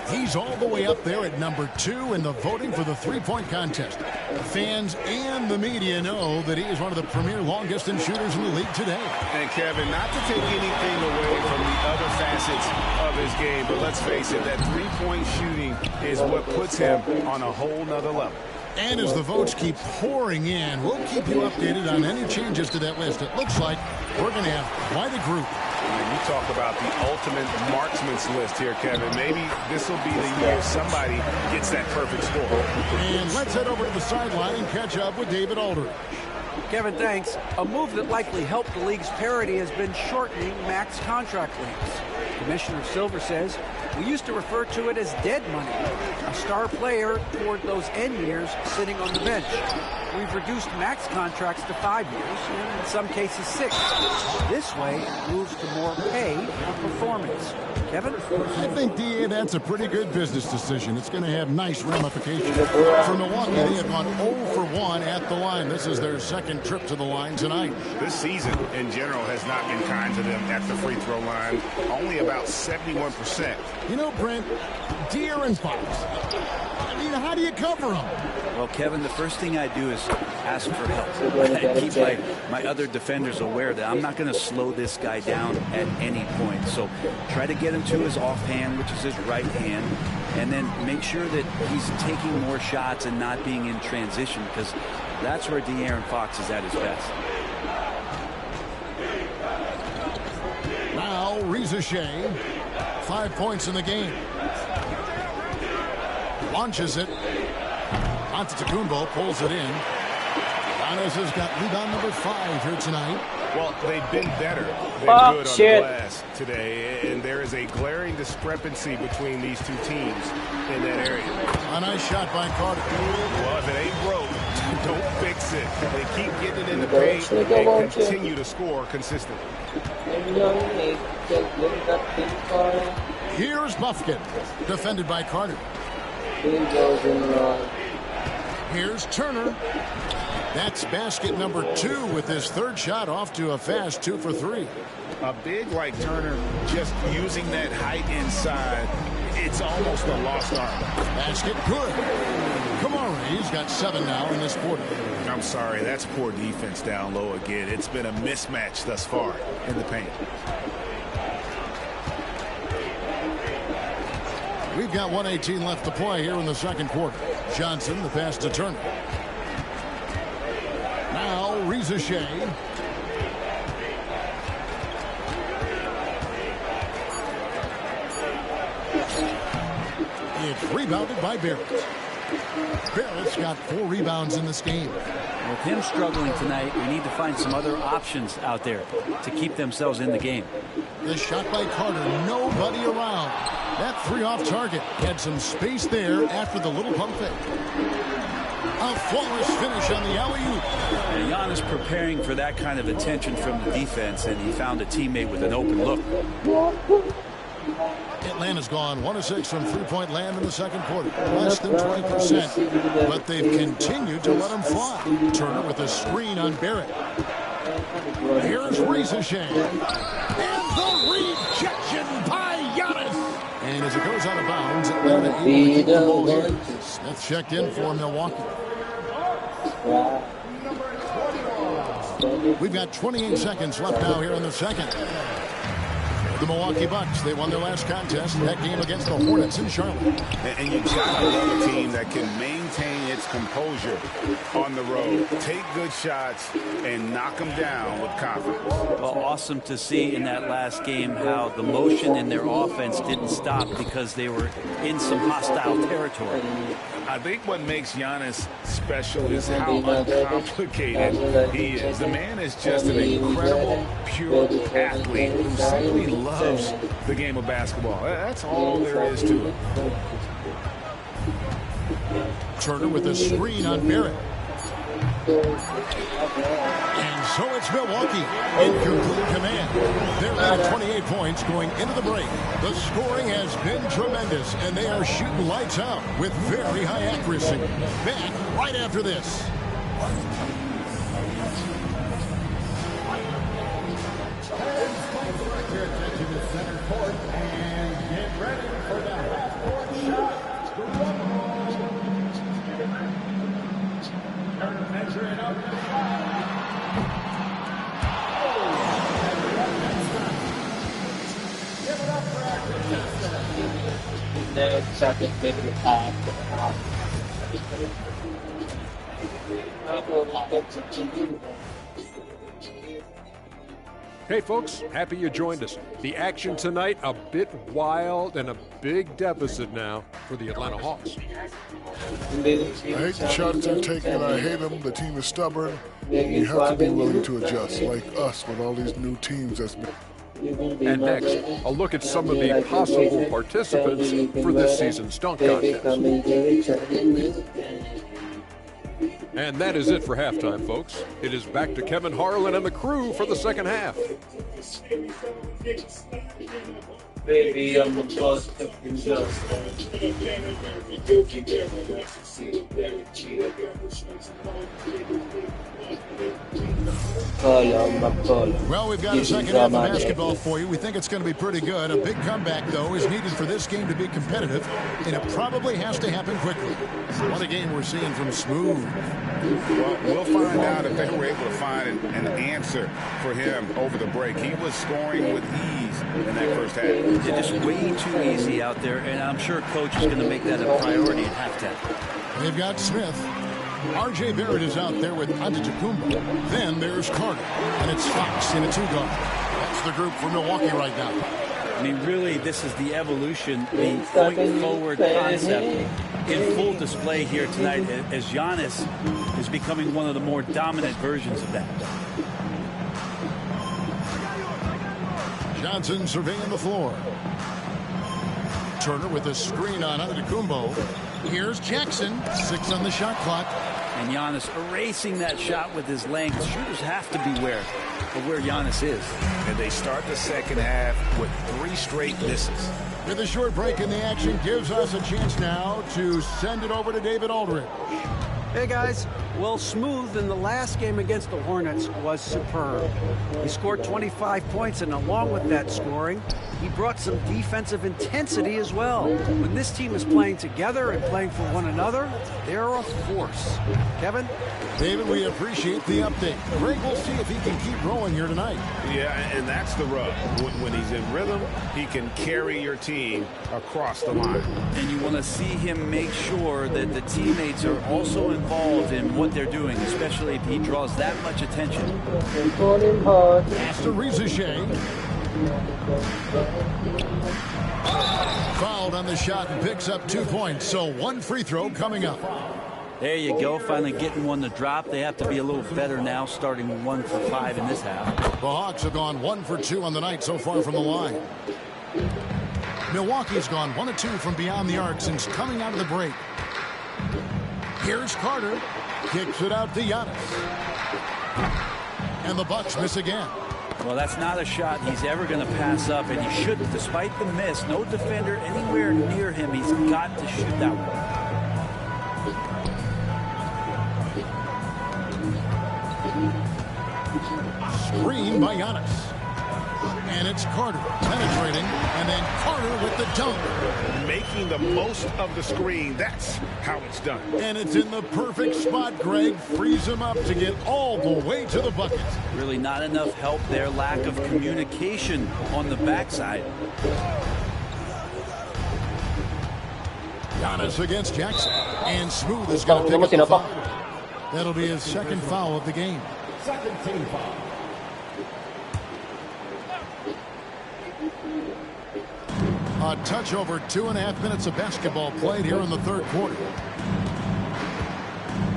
He's all the way up there at number 2 in the voting for the three-point contest. The fans and the media know that he is one of the premier long-distance shooters in the league today. And Kevin, not to take anything away from the other facets of his game, but let's face it, that three-point shooting is what puts him on a whole nother level. And as the votes keep pouring in, we'll keep you updated on any changes to that list. It looks like we're going to have quite a group. You talk about the ultimate marksman's list here, Kevin. Maybe this will be the year somebody gets that perfect score. And let's head over to the sideline and catch up with David Aldridge. Kevin, thanks. A move that likely helped the league's parity has been shortening max contract lengths. Commissioner Silver says, we used to refer to it as dead money, a star player toward those end years sitting on the bench. We've reduced max contracts to 5 years, and in some cases 6. This way, it moves to more pay for performance. Kevin? I think, D.A., that's a pretty good business decision. It's going to have nice ramifications. For Milwaukee, they have gone 0 for 1 at the line. This is their second trip to the line tonight. This season, in general, has not been kind to them at the free throw line. Only about about 71%. You know, Brent, De'Aaron Fox, I mean, how do you cover him? Well, Kevin, the first thing I do is ask for help. I keep my other defenders aware that I'm not going to slow this guy down at any point. So try to get him to his offhand, which is his right hand, and then make sure that he's taking more shots and not being in transition, because that's where De'Aaron Fox is at his best. Now, Reza Shea, 5 points in the game. Launches it. Antetokounmpo pulls it in. Giannis has got rebound number 5 here tonight. Well, they've been better than good on the glass today, and there is a glaring discrepancy between these two teams in that area. A nice shot by Carter. Well, if it ain't broke, don't fix it. They keep getting it in the paint and continue to score consistently. Here's Buffkin, defended by Carter. Here's Turner. That's basket number 2 with his third shot off to a fast 2 for 3. A big like Turner just using that height inside, it's almost a lost art. Basket good. Kamari's got 7 now in this quarter. I'm sorry, that's poor defense down low again. It's been a mismatch thus far in the paint. We've got 1:18 left to play here in the second quarter. Johnson, the pass to Turner. Now, Reza Shea. It's rebounded by Barrett. Barrett's got 4 rebounds in this game. With him struggling tonight, we need to find some other options out there to keep themselves in the game. The shot by Carter, nobody around. That 3 off target had some space there after the little pump fake. A flawless finish on the alley-oop. Giannis preparing for that kind of attention from the defense, and he found a teammate with an open look. Atlanta's gone 1 of 6 from three-point land in the second quarter. Less than 20%. But they've continued to let him fly. Turner with a screen on Barrett. Here's Reza Shea. And the rejection by Giannis. And as it goes out of bounds, Atlanta able to keep the ball here. Smith checked in for Milwaukee. We've got 28 seconds left now here in the second. The Milwaukee Bucks, they won their last contest, that game against the Hornets in Charlotte. And you gotta love a team that can maintain its composure on the road, take good shots, and knock them down with confidence. Well, awesome to see in that last game how the motion in their offense didn't stop because they were in some hostile territory. I think what makes Giannis special is how uncomplicated he is. The man is just an incredible, pure athlete who simply loves the game of basketball. That's all there is to it. Turner with a screen on Barrett. And so it's Milwaukee in complete command. They're at 28 points going into the break. The scoring has been tremendous, and they are shooting lights out with very high accuracy. Back right after this. Your attention to center court and get ready for the half-court shot. Turner measuring up the shot. Give it up for our contestant. Hey folks, happy you joined us. The action tonight, a bit wild and a big deficit now for the Atlanta Hawks. I hate the shots they're taking. I hate them. The team is stubborn. You have to be willing to adjust, like us with all these new teams that's been. And next, a look at some of the possible participants for this season's dunk contest. And that is it for halftime, folks. It is back to Kevin Harlan and the crew for the second half. Baby, I'm a boss of Well, we've got a second half of basketball for you. We think it's going to be pretty good. A big comeback, though, is needed for this game to be competitive, and it probably has to happen quickly. What a game we're seeing from Smooth. Well, we'll find out if they were able to find an answer for him over the break. He was scoring with ease in that first half. It's just way too easy out there, and I'm sure Coach is going to make that a priority at halftime. They've got Smith. R.J. Barrett is out there with Antetokounmpo. Then there's Carter, and it's Fox in a two-guard. That's the group for Milwaukee right now. I mean, really, this is the evolution, the point-forward concept in full display here tonight as Giannis is becoming one of the more dominant versions of that. Johnson surveying the floor. Turner with a screen on Antetokounmpo. Here's Jackson, 6 on the shot clock. And Giannis erasing that shot with his length. Shooters have to beware of where Giannis is. And they start the second half with 3 straight misses. With a short break in the action gives us a chance now to send it over to David Aldridge. Hey guys, well, Smooth in the last game against the Hornets was superb. He scored 25 points, and along with that scoring, he brought some defensive intensity as well. When this team is playing together and playing for one another, they're a force. Kevin? David, we appreciate the update. Greg, we'll see if he can keep rolling here tonight. Yeah, and that's the rub. When he's in rhythm, he can carry your team across the line. And you want to see him make sure that the teammates are also involved in what they're doing, especially if he draws that much attention. Pass to Rizichet. Fouled on the shot and picks up 2 points, so 1 free throw coming up. There you go, finally getting one to drop. They have to be a little better now, starting 1 for 5 in this half. The Hawks have gone 1 for 2 on the night so far from the line. Milwaukee's gone 1 of 2 from beyond the arc since coming out of the break. Here's Carter. Kicks it out to Giannis. And the Bucks miss again. Well, that's not a shot he's ever going to pass up, and he shouldn't. Despite the miss, no defender anywhere near him. He's got to shoot that one. Screen by Giannis. And it's Carter penetrating, and then Carter with the dunk. Making the most of the screen. That's how it's done. And it's in the perfect spot, Greg. Frees him up to get all the way to the bucket. Really not enough help there. Lack of communication on the backside. Giannis against Jackson. And Smooth is going to pick up the foul. That'll be his second foul of the game. Second team foul. A touch over 2.5 minutes of basketball played here in the third quarter.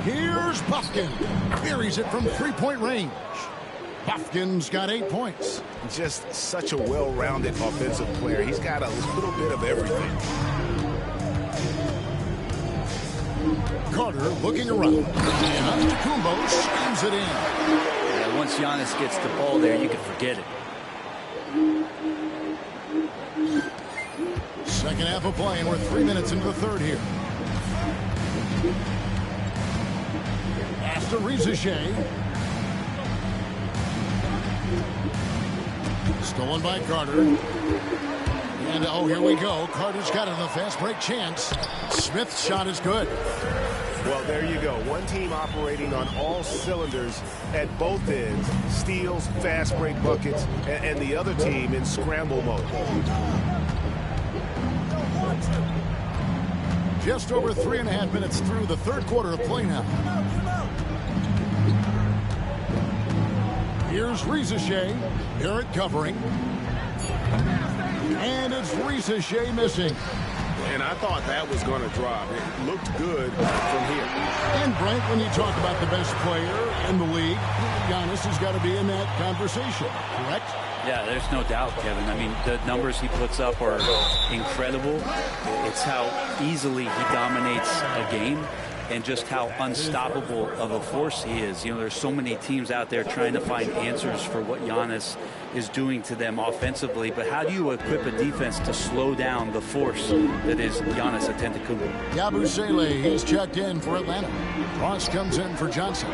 Here's Buffkin. Buries it from 3-point range. Buffkin's got 8 points. Just such a well-rounded offensive player. He's got a little bit of everything. Carter looking around. And Antetokounmpo schemes it in. Yeah, once Giannis gets the ball there, you can forget it. Second half of play, and we're 3 minutes into the third here. Pass to Rizichet. Stolen by Carter. And oh, here we go. Carter's got it in a fast break chance. Smith's shot is good. Well, there you go. One team operating on all cylinders at both ends. Steals, fast break buckets, and the other team in scramble mode. Just over 3.5 minutes through the third quarter of play now. Here's Rizichet. Barrett covering. And it's Rizichet missing. And I thought that was going to drop. It looked good from here. And Brent, when you talk about the best player in the league, Giannis has got to be in that conversation, correct? Yeah, there's no doubt, Kevin. I mean, the numbers he puts up are incredible. It's how easily he dominates a game and just how unstoppable of a force he is. You know, there's so many teams out there trying to find answers for what Giannis is doing to them offensively, but how do you equip a defense to slow down the force that is Giannis Antetokounmpo? Yabusele, he's checked in for Atlanta. Ross comes in for Johnson.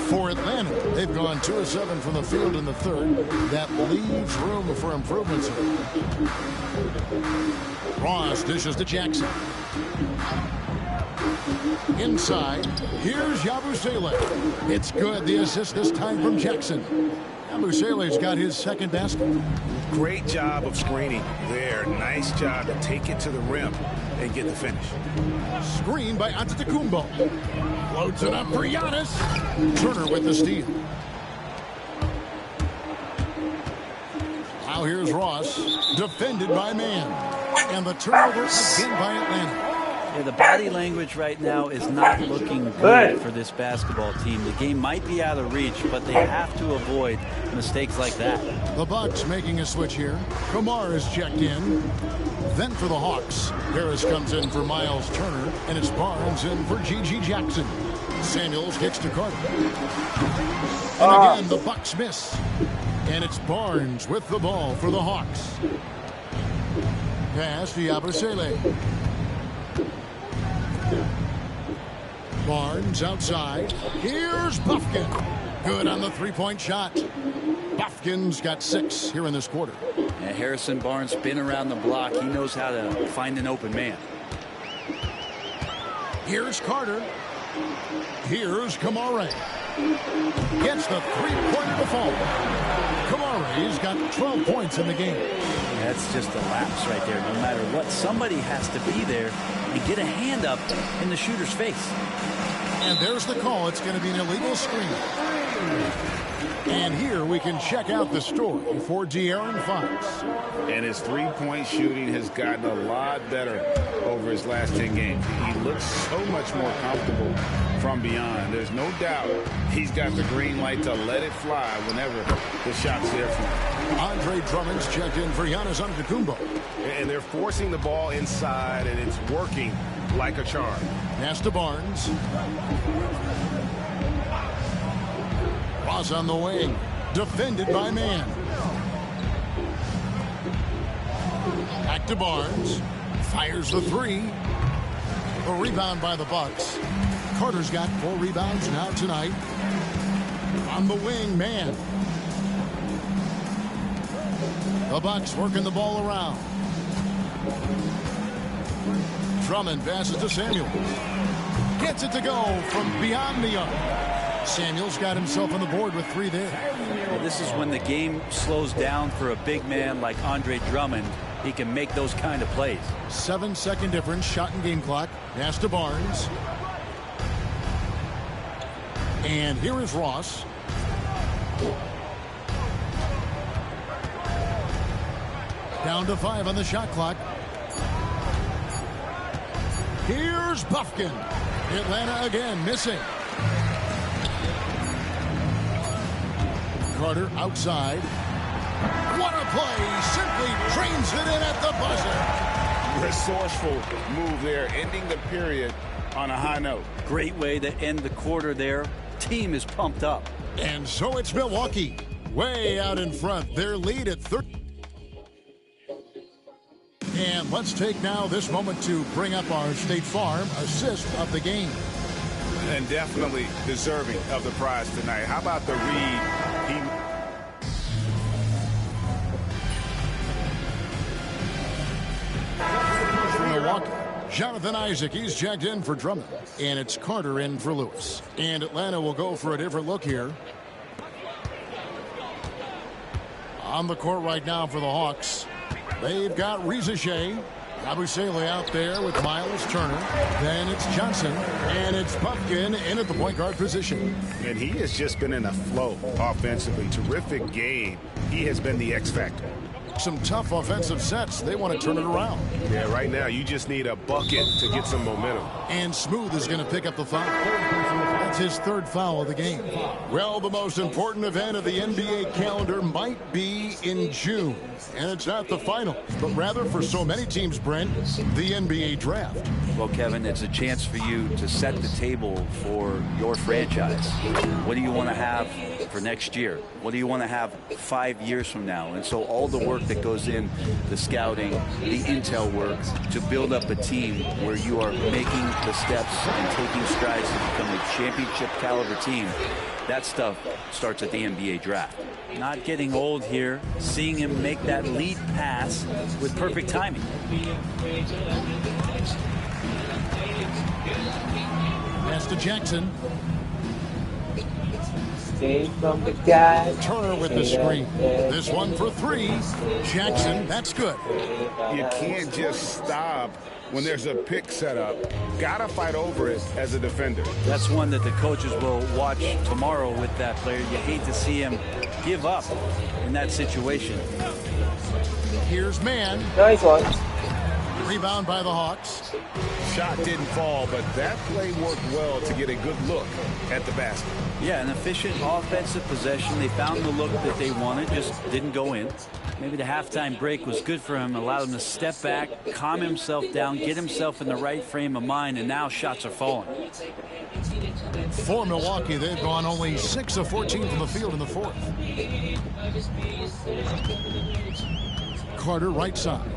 For Atlanta, they've gone 2 of 7 from the field in the third. That leaves room for improvements. Ross dishes to Jackson. Inside, here's Yabusele. It's good. The assist this time from Jackson. Yabusele's got his second basket. Great job of screening there. Nice job to take it to the rim and get the finish. Screen by Antetokounmpo. Loads it up for Giannis. Turner with the steal. Now here's Ross. Defended by Mann. And the turnover again by Atlanta. Yeah, the body language right now is not looking good for this basketball team. The game might be out of reach, but they have to avoid mistakes like that. The Bucks making a switch here. Kamar is checked in. Then for the Hawks, Harris comes in for Miles Turner, and it's Barnes in for G.G. Jackson. Samuels kicks to Carter. And again, the Bucks miss. And it's Barnes with the ball for the Hawks. Pass to Yabusele. Barnes outside. Here's Buffkin. Good on the three-point shot. Buffkin's got 6 here in this quarter. Yeah, Harrison Barnes been around the block. He knows how to find an open man. Here's Carter. Here's Kamare. Gets the three-pointer to fall. Kamare's got 12 points in the game. That's just a lapse right there. No matter what, somebody has to be there and get a hand up in the shooter's face. And there's the call. It's going to be an illegal screen. And here we can check out the story for De'Aaron Fox. And his three-point shooting has gotten a lot better over his last 10 games. He looks so much more comfortable from beyond. There's no doubt he's got the green light to let it fly whenever the shot's there for him. Andre Drummond's checked in for Giannis Antetokounmpo. And they're forcing the ball inside, and it's working like a charm. Pass to Barnes. Ross on the wing. Defended by Mann. Back to Barnes. Fires the three. A rebound by the Bucks. Carter's got 4 rebounds now tonight. On the wing, Mann. The Bucks working the ball around. Drummond passes to Samuels. Gets it to go from beyond the arc. Samuels got himself on the board with 3 there. Well, this is when the game slows down for a big man like Andre Drummond. He can make those kind of plays. 7-second difference, shot and game clock. Pass to Barnes. And here is Ross. Down to 5 on the shot clock. Here's Buffkin. Atlanta again missing. Carter outside. What a play. Simply trains it in at the buzzer. Resourceful move there, ending the period on a high note. Great way to end the quarter there. Team is pumped up. And so it's Milwaukee. Way out in front. Their lead at 30. And let's take now this moment to bring up our State Farm assist of the game. And definitely deserving of the prize tonight. How about the read? For Milwaukee, Jonathan Isaac, he's checked in for Drummond. And it's Carter in for Lewis. And Atlanta will go for a different look here. On the court right now for the Hawks. They've got Rizashe. Yabusele out there with Miles Turner. Then it's Johnson. And it's Buffkin in at the point guard position. And he has just been in a flow offensively. Terrific game. He has been the X factor. Some tough offensive sets. They want to turn it around. Yeah, right now you just need a bucket to get some momentum. And Smooth is going to pick up the foul. That's his 3rd foul of the game. Well, the most important event of the NBA calendar might be in June. And it's not the finals, but rather for so many teams, Brent, the NBA draft. Well, Kevin, it's a chance for you to set the table for your franchise. What do you want to have for next year? What do you want to have 5 years from now? And so all the work that goes in, the scouting, the intel work, to build up a team where you are making the steps and taking strides to become a championship caliber team, that stuff starts at the NBA draft. Not getting old here, seeing him make that lead pass with perfect timing. Pass to Jackson. Stay from the guy. Turner with the screen. This one for three. Jackson, that's good. You can't just stop when there's a pick set up. Gotta fight over it as a defender. That's one that the coaches will watch tomorrow with that player. You hate to see him give up in that situation. Here's man. Nice one. Rebound by the Hawks. Shot didn't fall, but that play worked well to get a good look at the basket. Yeah, an efficient offensive possession. They found the look that they wanted, just didn't go in. Maybe the halftime break was good for him, allowed him to step back, calm himself down, get himself in the right frame of mind, and now shots are falling. For Milwaukee, they've gone only 6 of 14 from the field in the fourth. Carter right side.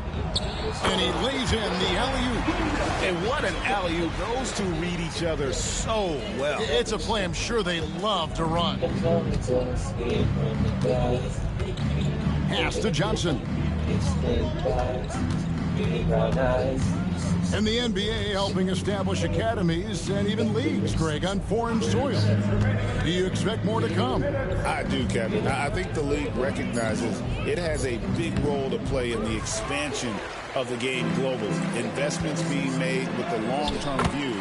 And he lays in the alley-oop. And what an alley-oop. Those two read each other so well. It's a play I'm sure they love to run. Pass to Johnson. And the NBA helping establish academies and even leagues, Greg, on foreign soil. Do you expect more to come? I do, Kevin. I think the league recognizes it has a big role to play in the expansion of the game globally. Investments being made with the long-term view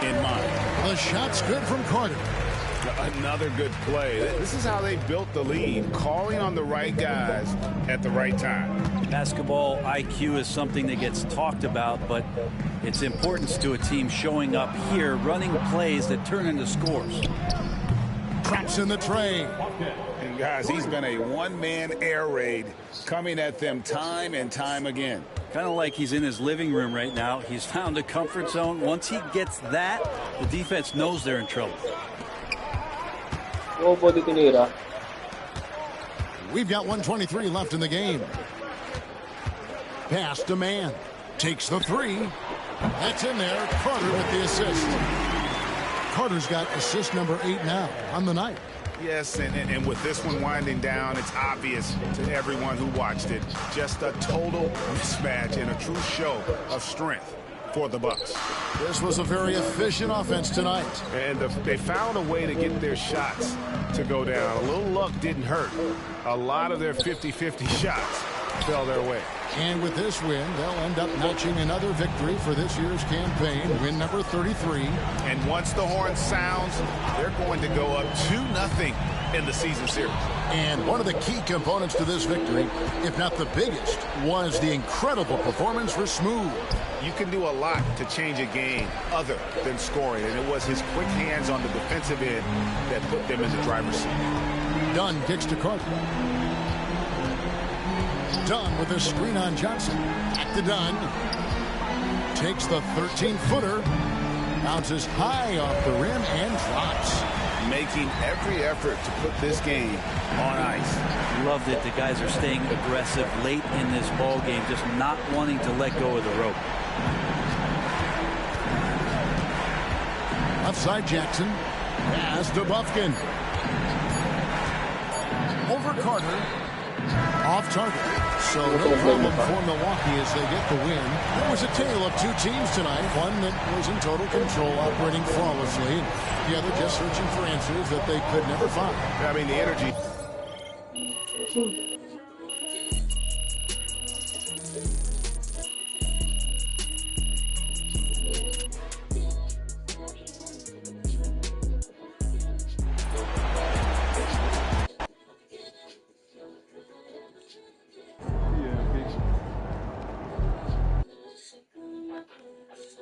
in mind. The shot's good from Carter. Another good play. This is how they built the lead, calling on the right guys at the right time. Basketball IQ is something that gets talked about, but its importance to a team showing up here, running plays that turn into scores. Traps in the tray. And guys, he's been a one-man air raid coming at them time and time again. Kind of like he's in his living room right now. He's found a comfort zone. Once he gets that, the defense knows they're in trouble. We've got 1:23 left in the game. Pass to man. Takes the three. That's in there. Carter with the assist. Carter's got assist number 8 now on the night. Yes, and with this one winding down, it's obvious to everyone who watched it. Just a total mismatch and a true show of strength for the Bucks. This was a very efficient offense tonight. And they found a way to get their shots to go down. A little luck didn't hurt. A lot of their 50-50 shots fell their way. And with this win, they'll end up notching another victory for this year's campaign, win number 33. And once the horn sounds, they're going to go up 2-0 in the season series. And one of the key components to this victory, if not the biggest, was the incredible performance for Smooth. You can do a lot to change a game other than scoring, and it was his quick hands on the defensive end that put them in the driver's seat. Dunn kicks to Carter. Dunn with a screen on Johnson. Back to Dunn. Takes the 13-footer. Bounces high off the rim and drops. Making every effort to put this game on ice. Loved it. The guys are staying aggressive late in this ball game, just not wanting to let go of the rope. Offside Jackson. Pass to Bufkin. Over Carter. Off target. So no problem for Milwaukee as they get the win. It was a tale of two teams tonight. One that was in total control, operating flawlessly. And the other just searching for answers that they could never find. I mean, the energy.